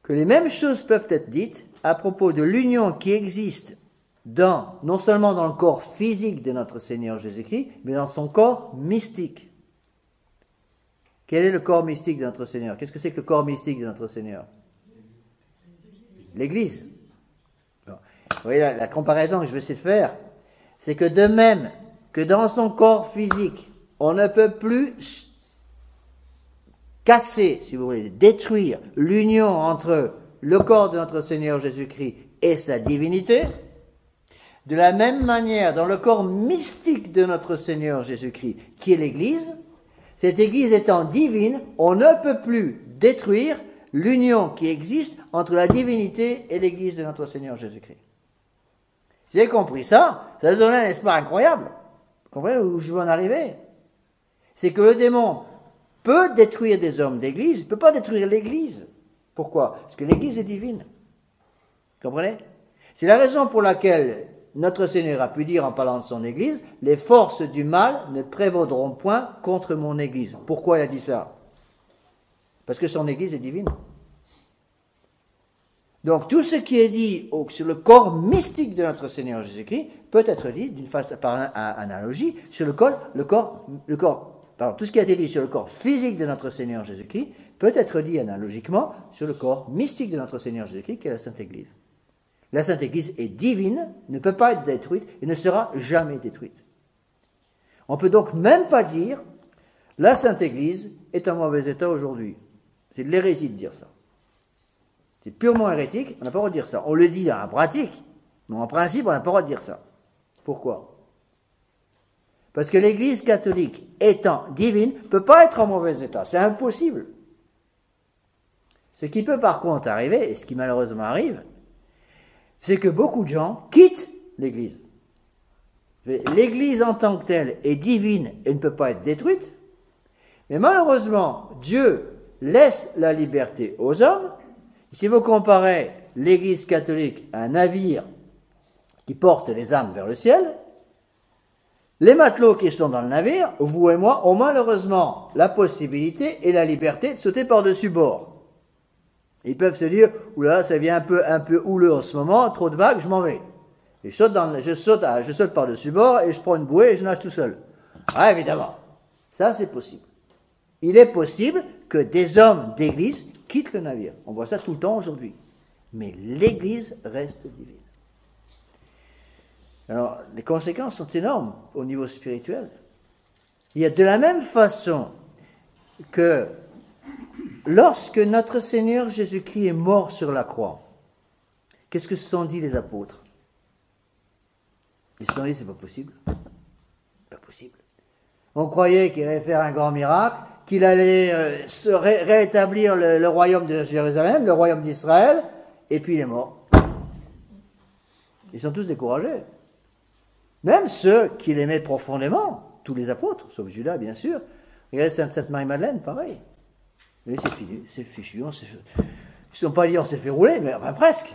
que les mêmes choses peuvent être dites à propos de l'union qui existe non seulement dans le corps physique de notre Seigneur Jésus-Christ, mais dans son corps mystique. Quel est le corps mystique de notre Seigneur? Qu'est-ce que c'est que le corps mystique de notre Seigneur? L'Église. Bon. Vous voyez la comparaison que je vais essayer de faire, c'est que de même que dans son corps physique, on ne peut plus casser, si vous voulez, détruire l'union entre le corps de notre Seigneur Jésus-Christ et sa divinité, de la même manière, dans le corps mystique de notre Seigneur Jésus-Christ, qui est l'Église, cette Église étant divine, on ne peut plus détruire l'union qui existe entre la divinité et l'Église de notre Seigneur Jésus-Christ. Si vous avez compris ça, ça va donner un espoir incroyable. Vous comprenez où je veux en arriver? C'est que le démon peut détruire des hommes d'église, il ne peut pas détruire l'église. Pourquoi? Parce que l'église est divine. Vous comprenez? C'est la raison pour laquelle notre Seigneur a pu dire en parlant de son église, les forces du mal ne prévaudront point contre mon église. Pourquoi il a dit ça? Parce que son église est divine. Donc tout ce qui est dit sur le corps mystique de notre Seigneur Jésus-Christ peut être dit d'une façon par analogie sur tout ce qui a été dit sur le corps physique de notre Seigneur Jésus-Christ peut être dit analogiquement sur le corps mystique de notre Seigneur Jésus-Christ, qui est la Sainte Église. La Sainte Église est divine, ne peut pas être détruite et ne sera jamais détruite. On ne peut donc même pas dire la Sainte Église est en mauvais état aujourd'hui. C'est de l'hérésie de dire ça. C'est purement hérétique, on n'a pas le droit de dire ça. On le dit en pratique, mais en principe, on n'a pas le droit de dire ça. Pourquoi? Parce que l'Église catholique, étant divine, ne peut pas être en mauvais état. C'est impossible. Ce qui peut par contre arriver, et ce qui malheureusement arrive, c'est que beaucoup de gens quittent l'Église. L'Église en tant que telle est divine et ne peut pas être détruite, mais malheureusement, Dieu laisse la liberté aux hommes. Si vous comparez l'Église catholique à un navire qui porte les âmes vers le ciel, les matelots qui sont dans le navire, vous et moi, ont malheureusement la possibilité et la liberté de sauter par-dessus bord. Ils peuvent se dire, oula, ça devient un peu houleux en ce moment, trop de vagues, je m'en vais. je saute par-dessus bord et je prends une bouée et je nage tout seul. Ah, évidemment. Ça, c'est possible. Il est possible que des hommes d'église quittent le navire. On voit ça tout le temps aujourd'hui. Mais l'église reste divine. Alors, les conséquences sont énormes au niveau spirituel. Il y a de la même façon que lorsque notre Seigneur Jésus-Christ est mort sur la croix, qu'est-ce que se sont dit les apôtres? Ils se sont dit, c'est pas possible. Pas possible. On croyait qu'il allait faire un grand miracle, qu'il allait rétablir le royaume de Jérusalem, le royaume d'Israël, et puis il est mort. Ils sont tous découragés. Même ceux qui l'aimaient profondément, tous les apôtres, sauf Judas bien sûr. Regardez Sainte Marie-Madeleine, pareil. Mais c'est fini, c'est fichu. Ils ne sont pas dit on s'est fait rouler, mais enfin presque.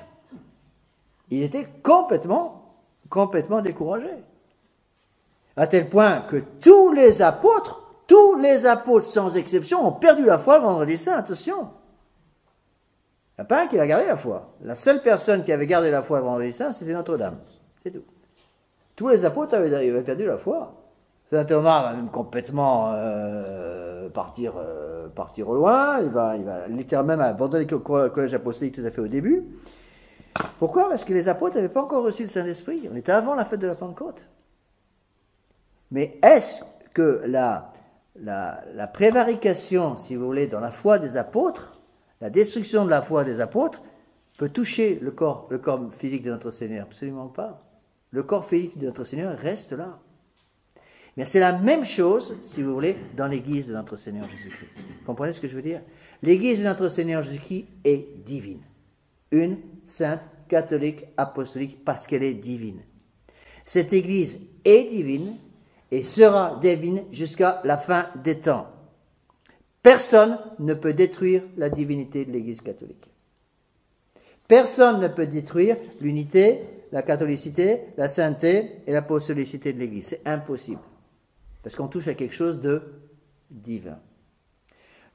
Ils étaient complètement découragés. À tel point que tous les apôtres sans exception, ont perdu la foi le vendredi saint, attention. Il n'y a pas un qui a gardé la foi. La seule personne qui avait gardé la foi le vendredi saint, c'était Notre-Dame. C'est tout. Tous les apôtres avaient perdu la foi. Saint Thomas va même complètement partir au loin. Il va littéralement même abandonner le collège apostolique tout à fait au début. Pourquoi? Parce que les apôtres n'avaient pas encore reçu le Saint-Esprit. On était avant la fête de la Pentecôte. Mais est-ce que la prévarication, si vous voulez, dans la foi des apôtres, la destruction de la foi des apôtres, peut toucher le corps physique de notre Seigneur? Absolument pas. Le corps physique de notre Seigneur reste là. Mais c'est la même chose, si vous voulez, dans l'Église de notre Seigneur Jésus-Christ. Vous comprenez ce que je veux dire? L'Église de notre Seigneur Jésus-Christ est divine. Une, sainte, catholique, apostolique, parce qu'elle est divine. Cette Église est divine et sera divine jusqu'à la fin des temps. Personne ne peut détruire la divinité de l'Église catholique. Personne ne peut détruire l'unité, la catholicité, la sainteté et l'apostolicité de l'Église. C'est impossible. Parce qu'on touche à quelque chose de divin.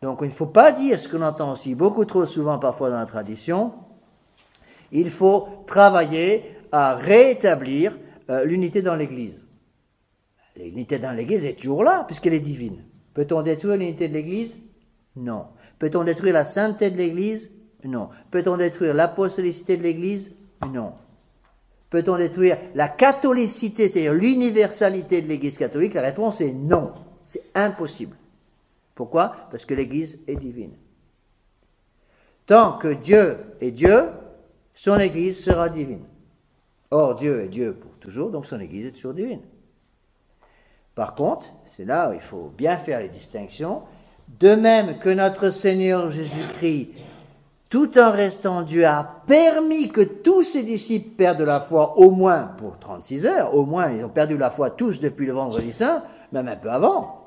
Donc il ne faut pas dire ce qu'on entend aussi beaucoup trop souvent parfois dans la tradition. Il faut travailler à rétablir l'unité dans l'Église. L'unité dans l'Église est toujours là, puisqu'elle est divine. Peut-on détruire l'unité de l'Église? Non. Peut-on détruire la sainteté de l'Église? Non. Peut-on détruire l'apostolicité de l'Église? Non. Peut-on détruire la catholicité, c'est-à-dire l'universalité de l'Église catholique? La réponse est non. C'est impossible. Pourquoi? Parce que l'Église est divine. Tant que Dieu est Dieu, son Église sera divine. Or, Dieu est Dieu pour toujours, donc son Église est toujours divine. Par contre, c'est là où il faut bien faire les distinctions. De même que notre Seigneur Jésus-Christ, tout en restant Dieu, a permis que tous ses disciples perdent la foi au moins pour 36 heures. Au moins, ils ont perdu la foi tous depuis le vendredi saint, même un peu avant.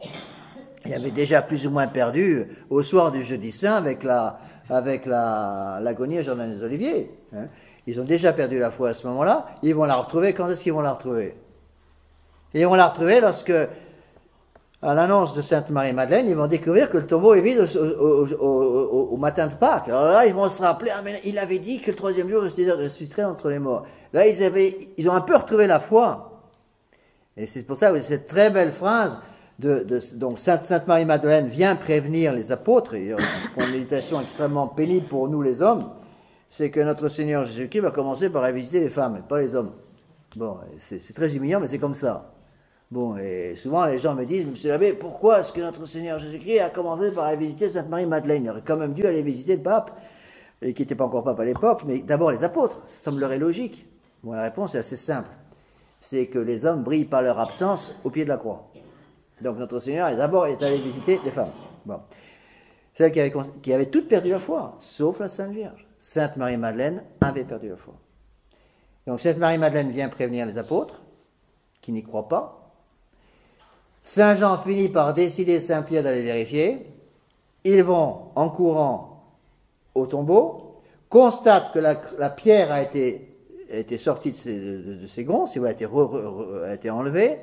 Ils avaient déjà plus ou moins perdu au soir du jeudi saint avec l'agonie à Jardin des Oliviers. Hein. Ils ont déjà perdu la foi à ce moment-là. Ils vont la retrouver. Quand est-ce qu'ils vont la retrouver? Ils vont la retrouver lorsque, à l'annonce de Sainte Marie-Madeleine, ils vont découvrir que le tombeau est vide au matin de Pâques. Alors là, ils vont se rappeler, ah, mais il avait dit que le troisième jour, il ressusciterait entre les morts. Là, ils ont un peu retrouvé la foi. Et c'est pour ça que cette très belle phrase donc Sainte Marie-Madeleine vient prévenir les apôtres, et une méditation extrêmement pénible pour nous les hommes, c'est que notre Seigneur Jésus-Christ va commencer par visiter les femmes, et pas les hommes. Bon, c'est très humiliant, mais c'est comme ça. Bon, et souvent les gens me disent, Monsieur l'abbé, pourquoi est-ce que notre Seigneur Jésus-Christ a commencé par aller visiter Sainte Marie-Madeleine? Il aurait quand même dû aller visiter le pape, et qui n'était pas encore pape à l'époque, mais d'abord les apôtres, ça semblerait logique. Bon, la réponse est assez simple. C'est que les hommes brillent par leur absence au pied de la croix. Donc notre Seigneur d'abord est allé visiter les femmes. Bon. Celles qui avaient toutes perdu la foi, sauf la Sainte Vierge. Sainte Marie-Madeleine avait perdu la foi. Donc Sainte Marie-Madeleine vient prévenir les apôtres, qui n'y croient pas. Saint Jean finit par décider Saint-Pierre d'aller vérifier. Ils vont en courant au tombeau, constatent que la pierre a été sortie de ses gonds, si vous a été enlevée,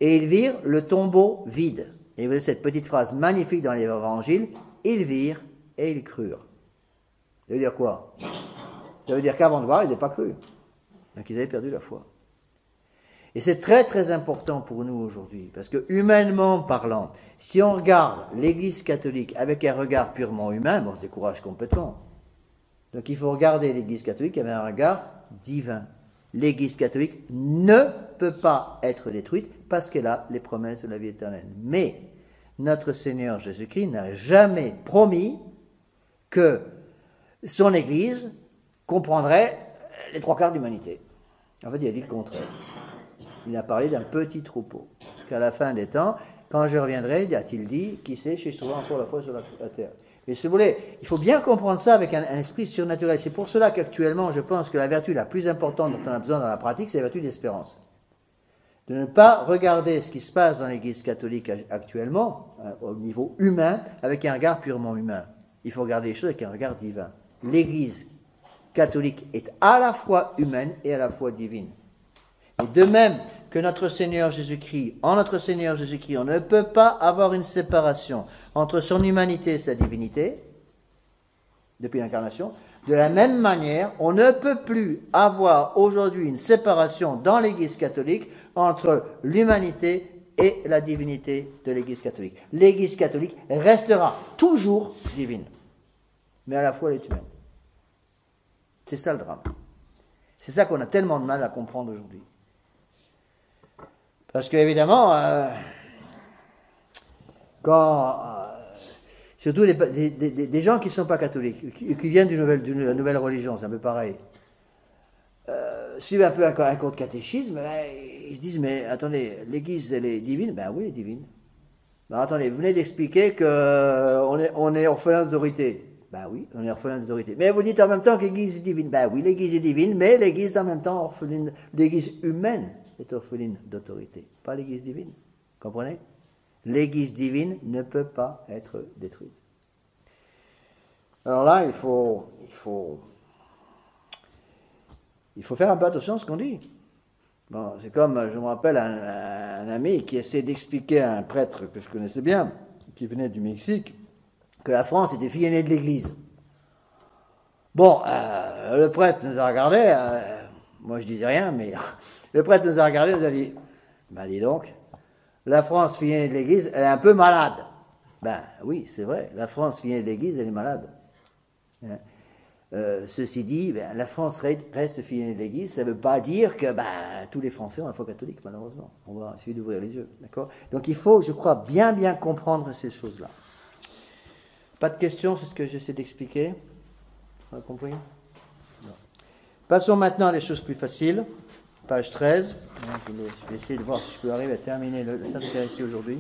et ils virent le tombeau vide. Et vous avez cette petite phrase magnifique dans l'Évangile, ils virent et ils crurent. Ça veut dire quoi? Ça veut dire qu'avant de voir, ils n'avaient pas cru. Donc ils avaient perdu la foi. Et c'est très très important pour nous aujourd'hui, parce que humainement parlant, si on regarde l'Église catholique avec un regard purement humain, on se décourage complètement. Donc il faut regarder l'Église catholique avec un regard divin. L'Église catholique ne peut pas être détruite parce qu'elle a les promesses de la vie éternelle. Mais notre Seigneur Jésus-Christ n'a jamais promis que son Église comprendrait les 3/4 de l'humanité. En fait, il a dit le contraire. Il a parlé d'un petit troupeau, qu'à la fin des temps, quand je reviendrai, a-t-il dit, qui sait, je trouverai encore la foi sur la terre. Et si vous voulez, il faut bien comprendre ça avec un esprit surnaturel. C'est pour cela qu'actuellement, je pense que la vertu la plus importante dont on a besoin dans la pratique, c'est la vertu d'espérance. De ne pas regarder ce qui se passe dans l'Église catholique actuellement, au niveau humain, avec un regard purement humain. Il faut regarder les choses avec un regard divin. L'Église catholique est à la fois humaine et à la fois divine. Et de même que notre Seigneur Jésus-Christ, en notre Seigneur Jésus-Christ, on ne peut pas avoir une séparation entre son humanité et sa divinité, depuis l'incarnation. De la même manière, on ne peut plus avoir aujourd'hui une séparation dans l'Église catholique entre l'humanité et la divinité de l'Église catholique. L'Église catholique restera toujours divine, mais à la fois elle est humaine. C'est ça le drame. C'est ça qu'on a tellement de mal à comprendre aujourd'hui. Parce qu'évidemment, surtout des gens qui ne sont pas catholiques, qui viennent d'une nouvelle religion, c'est un peu pareil, suivent un peu un cours de catéchisme, ils se disent, mais attendez, l'Église, elle est divine? Ben oui, elle est divine. Ben attendez, vous venez d'expliquer qu'on est orphelin d'autorité. Ben oui, on est orphelin d'autorité. Mais vous dites en même temps que l'Église est divine. Ben oui, l'Église est divine, mais l'Église en même temps orpheline, l'Église humaine est orpheline d'autorité, pas l'Église divine. Comprenez? L'Église divine ne peut pas être détruite. Alors là, il faut faire un peu attention à ce qu'on dit. Bon, c'est comme, je me rappelle, un ami qui essaie d'expliquer à un prêtre que je connaissais bien, qui venait du Mexique, que la France était fille aînée de l'Église. Bon, le prêtre nous a regardé, moi je disais rien, mais le prêtre nous a regardé, nous a dit, ben dis donc, la France fille aînée de l'Église, elle est un peu malade. Ben oui, c'est vrai, la France fille aînée de l'Église, elle est malade. Hein? Ceci dit, ben, la France reste fille aînée de l'Église, ça ne veut pas dire que tous les Français ont la foi catholique, malheureusement. Il suffit d'ouvrir les yeux, d'accord? Donc il faut, je crois, bien comprendre ces choses-là. Pas de questions sur ce que j'essaie d'expliquer? On a compris? Non. Passons maintenant à des choses plus faciles. Page 13. Je vais essayer de voir si je peux arriver à terminer le Sainte Eucharistie aujourd'hui.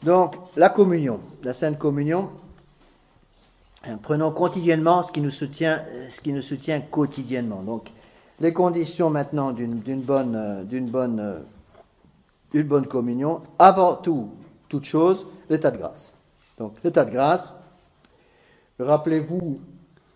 Donc, la communion, la Sainte Communion. Prenons quotidiennement ce qui nous soutient quotidiennement. Donc, les conditions maintenant d'une bonne communion. Avant toute chose, l'état de grâce. Donc, l'état de grâce, rappelez-vous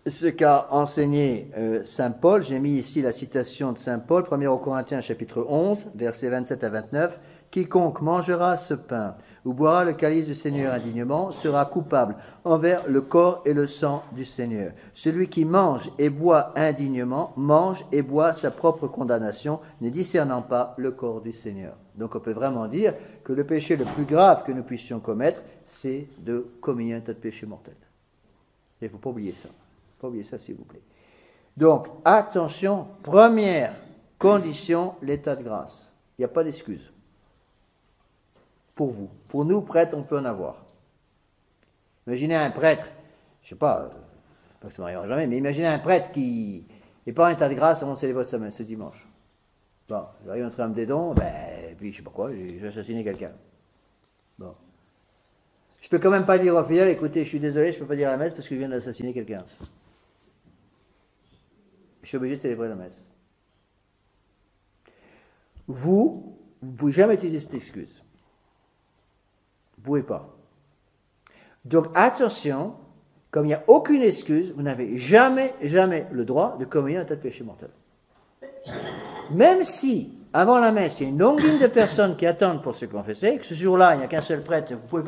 ce qu'a enseigné saint Paul. J'ai mis ici la citation de saint Paul, 1 Corinthiens chapitre 11, versets 27 à 29. « Quiconque mangera ce pain ou boira le calice du Seigneur indignement sera coupable envers le corps et le sang du Seigneur. Celui qui mange et boit indignement mange et boit sa propre condamnation, ne discernant pas le corps du Seigneur. » Donc on peut vraiment dire que le péché le plus grave que nous puissions commettre, c'est de commettre un tas de péchés mortels. Il ne faut pas oublier ça. Pas oublier ça, s'il vous plaît. Donc, attention, première condition, l'état de grâce. Il n'y a pas d'excuse. Pour vous. Pour nous, prêtres, on peut en avoir. Imaginez un prêtre, je ne sais pas que ça m'arrivera jamais, mais imaginez un prêtre qui n'est pas en état de grâce avant de célébrer sa messe ce dimanche. Bon, j'arrive entre un des dons, puis je sais pas quoi, j'ai assassiné quelqu'un. Bon. Je peux quand même pas dire au fidèle, écoutez, je suis désolé, je peux pas dire la messe parce que je viens d'assassiner quelqu'un. Je suis obligé de célébrer la messe. Vous ne pouvez jamais utiliser cette excuse. Vous ne pouvez pas. Donc attention, comme il n'y a aucune excuse, vous n'avez jamais le droit de commettre un tas de péchés mortels. Même si, avant la messe, il y a une longue ligne de personnes qui attendent pour se confesser, que ce jour-là, il n'y a qu'un seul prêtre, vous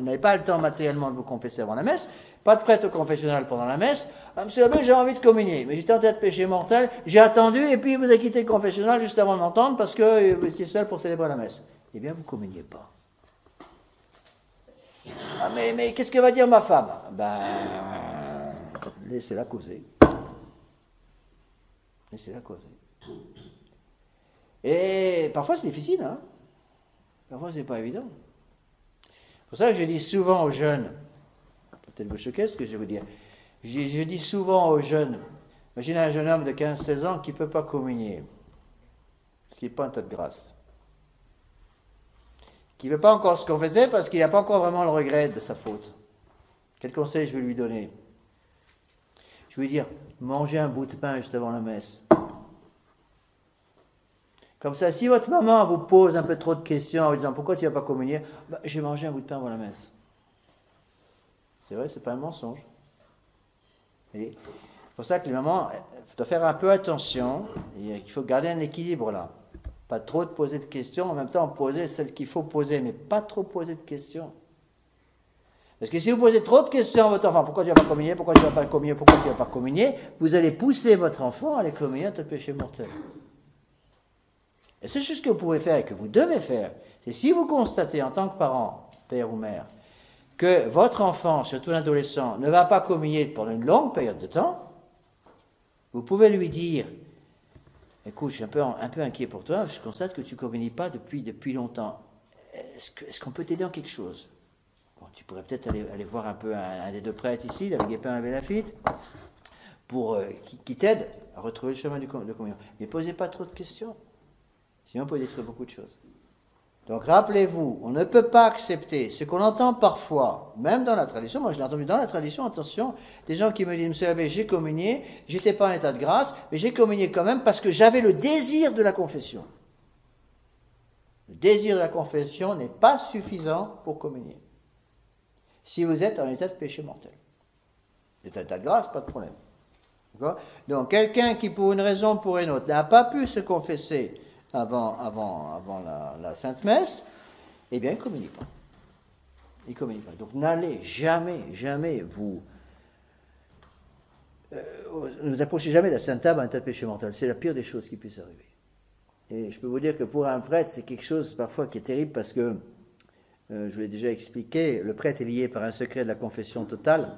n'avez pas le temps matériellement de vous confesser avant la messe, Pas de prêtre au confessionnal pendant la messe. Ah, monsieur l'abbé, j'ai envie de communier, mais j'étais en tête de péché mortel, j'ai attendu, et puis vous avez quitté le confessionnal juste avant de m'entendre parce que vous étiez seul pour célébrer la messe. Eh bien, vous ne communiez pas. Ah, mais qu'est-ce que va dire ma femme? Ben, laissez-la causer. Laissez-la causer. Et parfois, c'est difficile, hein? Parfois, c'est pas évident. C'est pour ça que je dis souvent aux jeunes, peut-être vous choquer ce que je vais vous dire, je dis souvent aux jeunes, imaginez un jeune homme de 15-16 ans qui ne peut pas communier, parce qu'il n'est pas un tas de grâce, qui ne veut pas encore se confesser parce qu'il n'a pas encore vraiment le regret de sa faute. Quel conseil je vais lui donner? Je vais lui dire, mangez un bout de pain juste avant la messe. Comme ça, si votre maman vous pose un peu trop de questions en vous disant pourquoi tu ne vas pas communier, ben, j'ai mangé un bout de pain avant la messe. C'est vrai, c'est pas un mensonge. C'est pour ça que les mamans doivent faire un peu attention, il faut garder un équilibre là. Pas trop de poser de questions, en même temps poser celles qu'il faut poser, mais pas trop poser de questions. Parce que si vous posez trop de questions à votre enfant, pourquoi tu ne vas pas communier, pourquoi tu ne vas pas communier, pourquoi tu ne vas pas communier, vous allez pousser votre enfant à aller communier à tel péché mortel. Et c'est juste ce que vous pouvez faire et que vous devez faire. C'est si vous constatez en tant que parent, père ou mère, que votre enfant, surtout l'adolescent, ne va pas communier pendant une longue période de temps, vous pouvez lui dire, écoute, je suis un peu inquiet pour toi, je constate que tu ne communies pas depuis longtemps. Est-ce qu'on peut t'aider en quelque chose? Bon, tu pourrais peut-être aller voir un peu un des deux prêtres ici, David Guépin et Bélafitte, pour qui t'aide à retrouver le chemin de communion. Mais posez pas trop de questions. Sinon, on peut détruire beaucoup de choses. Donc, rappelez-vous, on ne peut pas accepter ce qu'on entend parfois, même dans la tradition. Moi, je l'ai entendu dans la tradition, attention, des gens qui me disent, monsieur l'abbé, j'ai communié, j'étais pas en état de grâce, mais j'ai communié quand même parce que j'avais le désir de la confession. Le désir de la confession n'est pas suffisant pour communier. Si vous êtes en état de péché mortel. Vous êtes en état de grâce, pas de problème. D'accord? Donc, quelqu'un qui, pour une raison ou pour une autre, n'a pas pu se confesser avant la Sainte Messe, eh bien, il ne communie pas. Il ne communie pas. Donc, n'allez jamais vous approchez jamais de la Sainte Table en état de péché mortel. C'est la pire des choses qui puisse arriver. Et je peux vous dire que pour un prêtre, c'est quelque chose parfois qui est terrible parce que, je vous l'ai déjà expliqué, le prêtre est lié par un secret de la confession totale.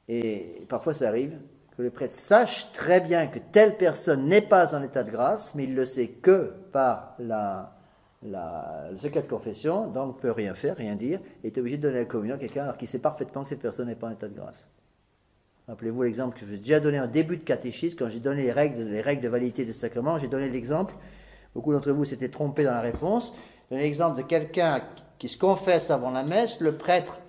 Et parfois, ça arrive que le prêtre sache très bien que telle personne n'est pas en état de grâce, mais il le sait que par le secret de confession, donc ne peut rien faire, rien dire, et est obligé de donner la communion à quelqu'un alors qu'il sait parfaitement que cette personne n'est pas en état de grâce. Rappelez-vous l'exemple que je vous ai déjà donné en début de catéchisme, quand j'ai donné les règles de validité des sacrements, j'ai donné l'exemple, beaucoup d'entre vous s'étaient trompés dans la réponse, j'ai donné l'exemple de quelqu'un qui se confesse avant la messe, le prêtre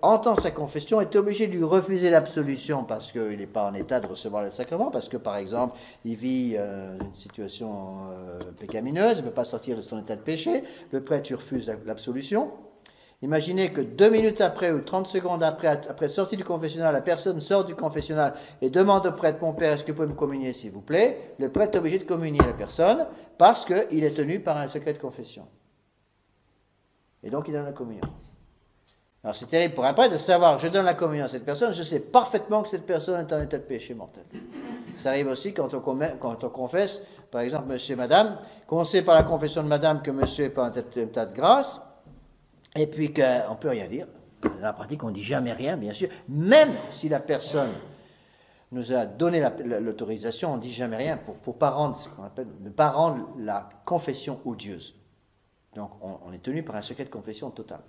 entend sa confession, est obligé de lui refuser l'absolution parce qu'il n'est pas en état de recevoir le sacrement, parce que par exemple, il vit une situation pécamineuse, il ne peut pas sortir de son état de péché, le prêtre lui refuse l'absolution. Imaginez que 2 minutes après ou 30 secondes après sortie du confessionnal, la personne sort du confessionnal et demande au prêtre, mon père, est-ce que vous pouvez me communier s'il vous plaît? Le prêtre est obligé de communier la personne parce qu'il est tenu par un secret de confession. Et donc il donne la communion. Alors c'est terrible pour un prêtre de savoir, je donne la communion à cette personne, je sais parfaitement que cette personne est en état de péché mortel. Ça arrive aussi quand on confesse, par exemple, monsieur et madame, qu'on sait par la confession de madame que monsieur n'est pas en état de grâce, et puis qu'on ne peut rien dire. Dans la pratique, on ne dit jamais rien, bien sûr, même si la personne nous a donné l'autorisation, on ne dit jamais rien pour pas rendre ce qu'on appelle, ne pas rendre la confession odieuse. Donc on est tenu par un secret de confession total.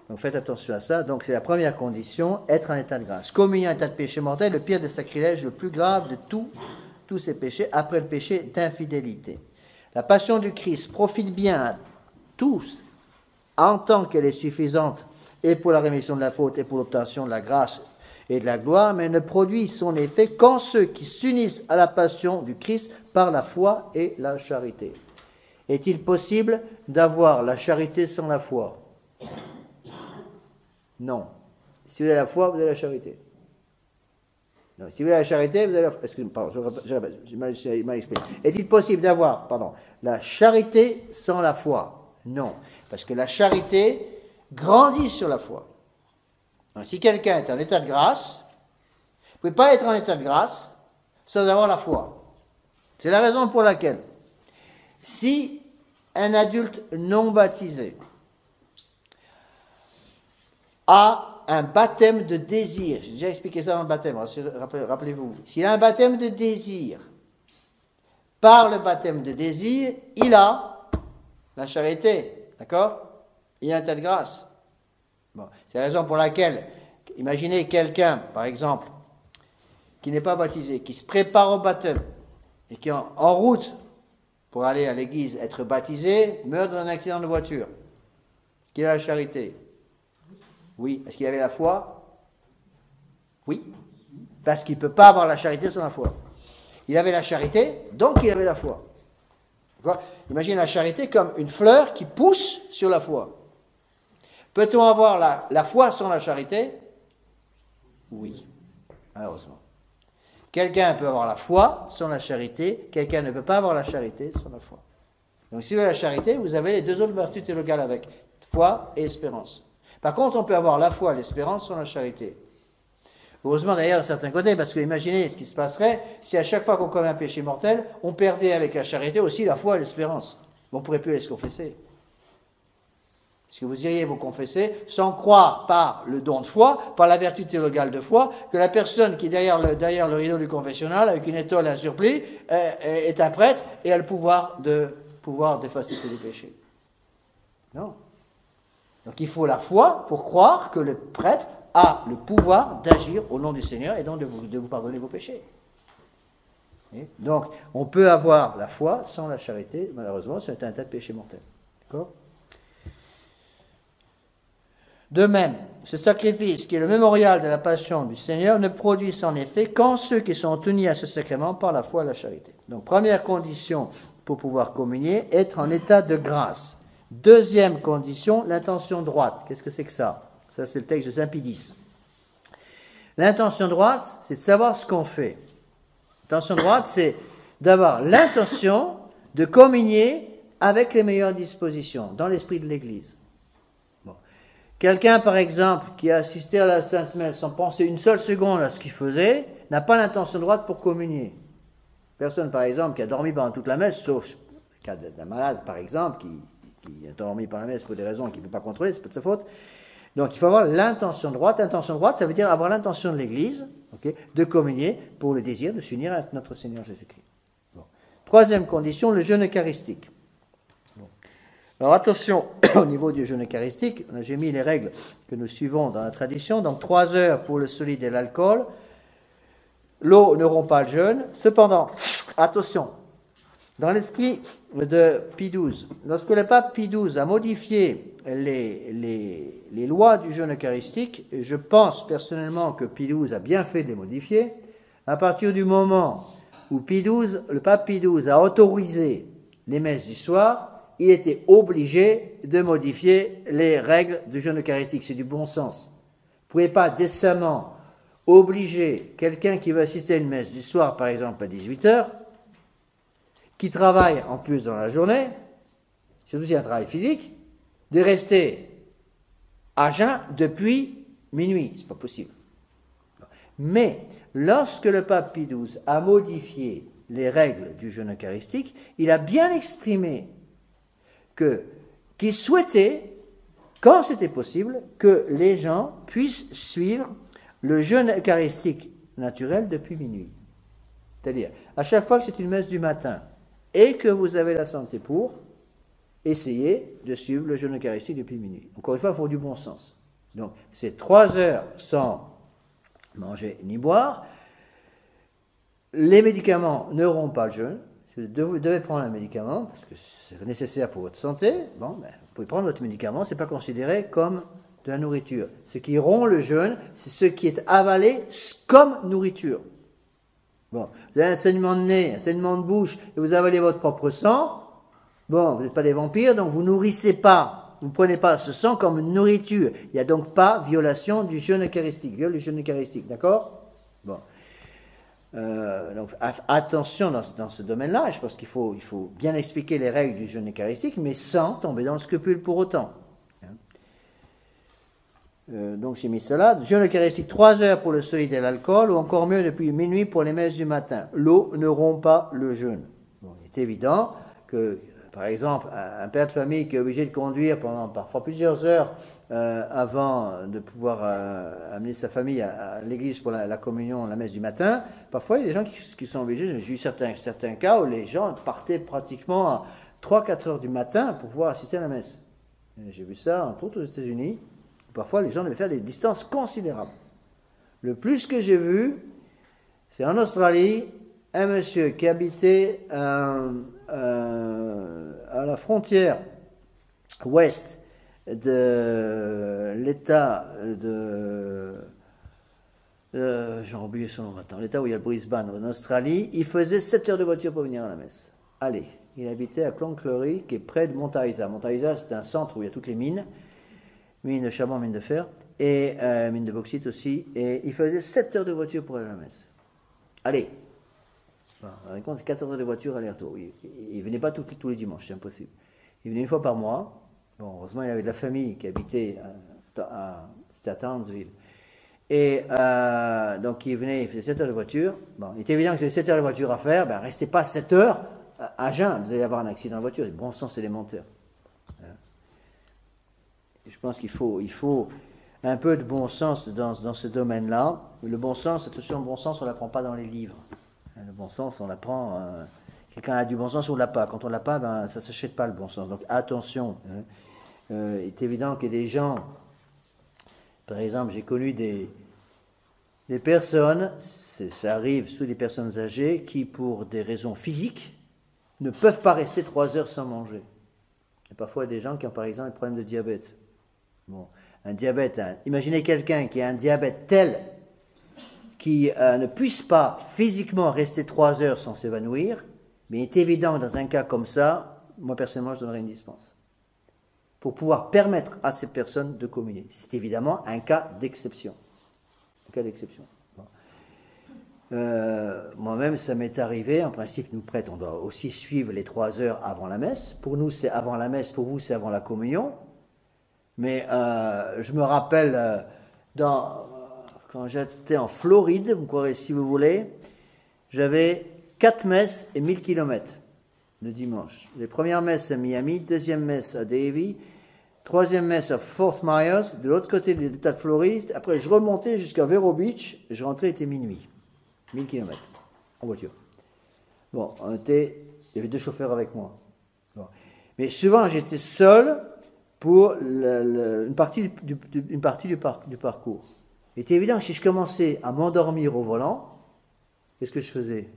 Donc faites attention à ça. Donc c'est la première condition, être en état de grâce. Communier en état de péché mortel, le pire des sacrilèges, le plus grave de tous ces péchés, après le péché d'infidélité. La passion du Christ profite bien à tous, en tant qu'elle est suffisante, et pour la rémission de la faute, et pour l'obtention de la grâce et de la gloire, mais ne produit son effet qu'en ceux qui s'unissent à la passion du Christ par la foi et la charité. Est-il possible d'avoir la charité sans la foi? Non. Si vous avez la foi, vous avez la charité. Non. Si vous avez la charité, vous avez la... Excusez-moi, pardon, je répète, j'ai mal expliqué. Est-il possible d'avoir, la charité sans la foi? Non. Parce que la charité grandit sur la foi. Donc, si quelqu'un est en état de grâce, vous ne pouvez pas être en état de grâce sans avoir la foi. C'est la raison pour laquelle, si un adulte non baptisé a un baptême de désir, j'ai déjà expliqué ça dans le baptême, rappelez-vous, s'il a un baptême de désir, par le baptême de désir, il a la charité, d'accord? Il a un état de grâce. Bon, c'est la raison pour laquelle, imaginez quelqu'un, par exemple, qui n'est pas baptisé, qui se prépare au baptême, et qui est en route pour aller à l'église être baptisé, meurt dans un accident de voiture. Est-ce qu'il a la charité? Oui. Est-ce qu'il avait la foi? Oui. Parce qu'il ne peut pas avoir la charité sans la foi. Il avait la charité, donc il avait la foi. Imaginez la charité comme une fleur qui pousse sur la foi. Peut-on avoir la foi sans la charité? Oui, malheureusement. Quelqu'un peut avoir la foi sans la charité, quelqu'un ne peut pas avoir la charité sans la foi. Donc si vous avez la charité, vous avez les deux autres vertus théologales avec, foi et espérance. Par contre, on peut avoir la foi et l'espérance sans la charité. Heureusement d'ailleurs d'un certain côté, parce que imaginez ce qui se passerait si à chaque fois qu'on commet un péché mortel, on perdait avec la charité aussi la foi et l'espérance. On ne pourrait plus aller se confesser. Parce que vous iriez vous confesser sans croire par le don de foi, par la vertu théologale de foi, que la personne qui est derrière le rideau du confessionnal, avec une étole et un surplis, est un prêtre et a le pouvoir d'effacer tous les péchés. Non. Donc il faut la foi pour croire que le prêtre a le pouvoir d'agir au nom du Seigneur et donc de vous pardonner vos péchés. Et donc, on peut avoir la foi sans la charité, malheureusement, c'est un tas de péché mortel. D'accord? De même, ce sacrifice, qui est le mémorial de la passion du Seigneur, ne produit en effet qu'en ceux qui sont unis à ce sacrement par la foi et la charité. Donc, première condition pour pouvoir communier, être en état de grâce. Deuxième condition, l'intention droite. Qu'est-ce que c'est que ça? Ça, c'est le texte de Saint Pie X. L'intention droite, c'est de savoir ce qu'on fait. L'intention droite, c'est d'avoir l'intention de communier avec les meilleures dispositions, dans l'esprit de l'Église. Bon. Quelqu'un, par exemple, qui a assisté à la Sainte Messe sans penser une seule seconde à ce qu'il faisait, n'a pas l'intention droite pour communier. Personne, par exemple, qui a dormi pendant toute la messe, sauf le cas d'un malade, par exemple, qui a dormi pendant la messe pour des raisons qu'il ne peut pas contrôler, c'est pas de sa faute. Donc, il faut avoir l'intention droite. L'intention droite, ça veut dire avoir l'intention de l'Église, de communier pour le désir de s'unir avec notre Seigneur Jésus-Christ. Bon. Troisième condition, le jeûne eucharistique. Bon. Alors, attention, au niveau du jeûne eucharistique, j'ai mis les règles que nous suivons dans la tradition. Donc, 3 heures pour le solide et l'alcool. L'eau ne rompt pas le jeûne. Cependant, attention, dans l'esprit de Pie XII, lorsque le pape Pie XII a modifié les lois du jeûne eucharistique, et je pense personnellement que Pie XII a bien fait de les modifier, à partir du moment où le pape Pie XII a autorisé les messes du soir, il était obligé de modifier les règles du jeûne eucharistique. C'est du bon sens. Vous ne pouvez pas décemment obliger quelqu'un qui veut assister à une messe du soir, par exemple à 18h, qui travaille en plus dans la journée, surtout s'il y a un travail physique, de rester à jeun depuis minuit. C'est pas possible. Mais lorsque le pape Pie XII a modifié les règles du jeûne eucharistique, il a bien exprimé qu'il souhaitait, quand c'était possible, que les gens puissent suivre le jeûne eucharistique naturel depuis minuit. C'est-à-dire, à chaque fois que c'est une messe du matin et que vous avez la santé pour, essayez de suivre le jeûne eucharistique depuis minuit. Encore une fois, il faut du bon sens. Donc, c'est 3 heures sans manger ni boire. Les médicaments ne rompent pas le jeûne. Vous devez prendre un médicament, parce que c'est nécessaire pour votre santé. Bon, vous pouvez prendre votre médicament, ce n'est pas considéré comme de la nourriture. Ce qui rompt le jeûne, c'est ce qui est avalé comme nourriture. Bon, vous avez un saignement de nez, un saignement de bouche, et vous avalez votre propre sang. Bon, vous n'êtes pas des vampires, donc vous nourrissez pas, vous ne prenez pas ce sang comme une nourriture. Il n'y a donc pas violation du jeûne eucharistique, viol du jeûne eucharistique, d'accord? Bon. Donc attention dans ce domaine-là, je pense qu'il faut bien expliquer les règles du jeûne eucharistique, mais sans tomber dans le scrupule pour autant. Donc j'ai mis cela. Jeûne eucharistique 3 heures pour le solide et l'alcool, ou encore mieux depuis minuit pour les messes du matin. L'eau ne rompt pas le jeûne. Bon, il est évident que, par exemple, un père de famille qui est obligé de conduire pendant parfois plusieurs heures avant de pouvoir amener sa famille à l'église pour la communion, la messe du matin, parfois il y a des gens qui sont obligés. J'ai eu certains cas où les gens partaient pratiquement à 3-4 heures du matin pour pouvoir assister à la messe. J'ai vu ça, entre autres aux États-Unis. Parfois, les gens devaient faire des distances considérables. Le plus que j'ai vu, c'est en Australie, un monsieur qui habitait à la frontière ouest de l'État j'ai oublié son nom maintenant, l'État où il y a le Brisbane, en Australie. Il faisait 7 heures de voiture pour venir à la messe. Allez, il habitait à Cloncurry, qui est près de Mount Isa. Mount Isa, c'est un centre où il y a toutes les mines de charbon, mine de fer, et mine de bauxite aussi, et il faisait 7 heures de voiture pour aller à la messe. Allez, on a compte, c'est 14 heures de voiture aller-retour. Il ne venait pas tous les dimanches, c'est impossible. Il venait une fois par mois. Bon, heureusement, il avait de la famille qui habitait c'était à Townsville. Et donc, il venait, il faisait 7 heures de voiture. Bon, il est évident que c'est 7 heures de voiture à faire, ben, restez pas 7 heures à jeun, vous allez avoir un accident de voiture, c'est bon sens élémentaire. Je pense qu'il faut un peu de bon sens dans ce domaine-là. Le bon sens, attention, le bon sens, on ne l'apprend pas dans les livres. Le bon sens, on l'apprend. Quelqu'un a du bon sens ou on ne l'a pas. Quand on ne l'a pas, ben, ça ne s'achète pas le bon sens. Donc attention. Il est évident qu'il y a des gens, par exemple, j'ai connu des personnes, ça arrive sous des personnes âgées, qui pour des raisons physiques ne peuvent pas rester 3 heures sans manger. Il y a parfois des gens qui ont par exemple des problèmes de diabète. Bon, un diabète, imaginez quelqu'un qui a un diabète tel qui ne puisse pas physiquement rester 3 heures sans s'évanouir, mais il est évident que dans un cas comme ça, moi personnellement je donnerais une dispense pour pouvoir permettre à ces personnes de communier. C'est évidemment un cas d'exception. Un cas d'exception. Bon. Moi-même, ça m'est arrivé, en principe, nous prêtres, on doit aussi suivre les 3 heures avant la messe. Pour nous, c'est avant la messe, pour vous, c'est avant la communion. Mais je me rappelle, quand j'étais en Floride, vous croirez si vous voulez, j'avais 4 messes et 1000 km le dimanche. Les premières messes à Miami, deuxième messe à Davie, troisième messe à Fort Myers, de l'autre côté de l'État de Floride. Après, je remontais jusqu'à Vero Beach, et je rentrais, il était minuit. 1000 km en voiture. Bon, il y avait 2 chauffeurs avec moi. Bon. Mais souvent, j'étais seul pour une partie du parcours. Il était évident que si je commençais à m'endormir au volant, qu'est-ce que je faisais?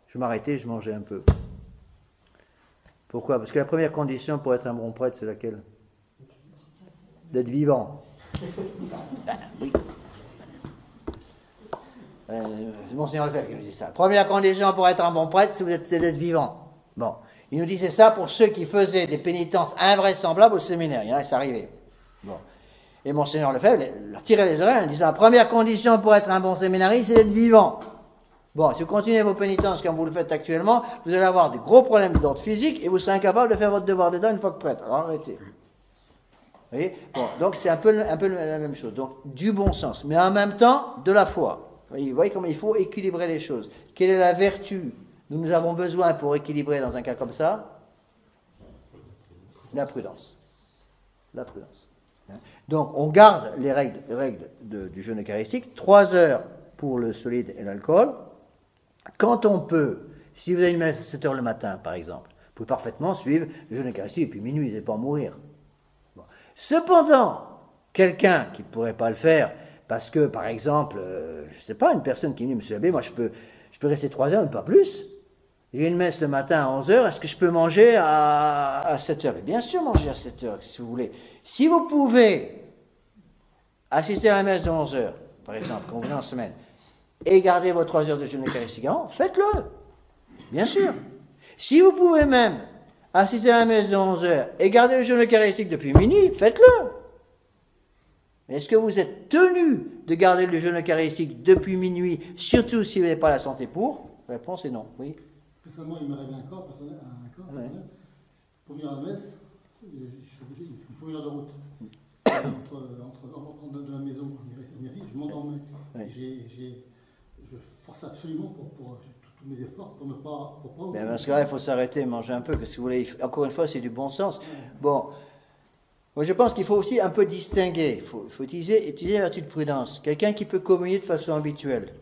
Je m'arrêtais, je mangeais un peu. Pourquoi? Parce que la première condition pour être un bon prêtre, c'est laquelle? D'être vivant. Oui. Monseigneur Lefebvre qui nous dit ça. Première condition pour être un bon prêtre, c'est d'être vivant. Bon. Il nous disait ça pour ceux qui faisaient des pénitences invraisemblables au séminaire. Il y en a qui c'est arrivé. Bon. Et Monseigneur Lefebvre leur tirait les oreilles en disant la première condition pour être un bon séminariste, c'est d'être vivant. Bon, si vous continuez vos pénitences comme vous le faites actuellement, vous allez avoir de gros problèmes d'ordre physique et vous serez incapable de faire votre devoir dedans une fois que prêtre. Alors arrêtez. Vous voyez? Bon, donc c'est un peu la même chose. Donc du bon sens, mais en même temps de la foi. Vous voyez comment il faut équilibrer les choses. Quelle est la vertu dont nous avons besoin pour équilibrer dans un cas comme ça? La prudence. La prudence. Donc on garde les règles du jeûne eucharistique, 3 heures pour le solide et l'alcool. Quand on peut, si vous avez une messe à 7 heures le matin par exemple, vous pouvez parfaitement suivre le jeûne eucharistique et puis minuit, vous n'allez pas en mourir. Bon. Cependant, quelqu'un qui ne pourrait pas le faire, parce que, par exemple, je ne sais pas, une personne qui est venue, monsieur l'abbé, moi je peux rester 3 heures, mais pas plus. J'ai une messe le matin à 11 heures, est-ce que je peux manger à 7 heures? Bien sûr, manger à 7 heures, si vous voulez. Si vous pouvez assister à la messe de 11 heures, par exemple, quand vous venez en semaine, et garder vos 3 heures de jeûne eucharistique avant, faites-le. Bien sûr. Si vous pouvez même assister à la messe de 11 heures et garder le jeûne eucharistique depuis minuit, faites-le. Est-ce que vous êtes tenu de garder le jeûne eucharistique depuis minuit, surtout si vous n'avez pas la santé pour? La réponse est non. Oui. Récemment, il m'est arrivé un corps personnel. Pour venir à la messe, je suis obligé, il faut 1 heure de route. rentrant de la maison en mairie, je m'endormais. Oui. Je force absolument pour tous mes efforts pour ne pas. Mais dans ce cas-là, il faut s'arrêter, manger un peu, parce que vous voulez, encore une fois, c'est du bon sens. Bon, moi je pense qu'il faut aussi un peu distinguer. Il faut utiliser la vertu de prudence. Quelqu'un qui peut communier de façon habituelle.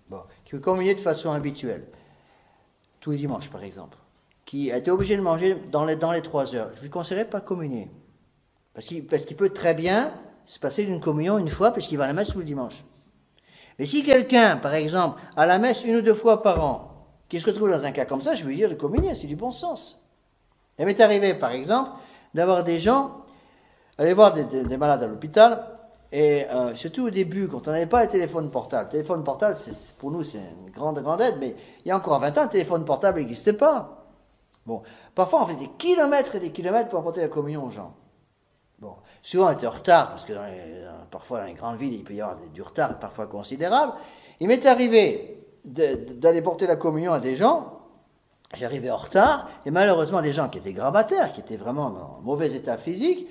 Bon, qui peut communier de façon habituelle. Tous les dimanches, par exemple. Qui a été obligé de manger dans les 3 heures. Je lui conseillerais de ne pas communier. Parce qu'il peut très bien se passer d'une communion une fois, puisqu'il va à la messe tous le dimanche. Mais si quelqu'un, par exemple, a la messe 1 ou 2 fois par an, qui se retrouve dans un cas comme ça, je vais lui dire de communier, c'est du bon sens. Il m'est arrivé, par exemple, d'avoir des gens, aller voir des malades à l'hôpital, et surtout au début, quand on n'avait pas les téléphones portables. Le téléphone portable, pour nous, c'est une grande aide, mais il y a encore 20 ans, le téléphone portable n'existait pas. Bon, parfois, on fait des kilomètres et des kilomètres pour apporter la communion aux gens. Bon, souvent on était en retard, parce que parfois dans les grandes villes, il peut y avoir du retard parfois considérable. Il m'est arrivé d'aller porter la communion à des gens, j'arrivais en retard, et malheureusement des gens qui étaient grabataires, qui étaient vraiment en mauvais état physique,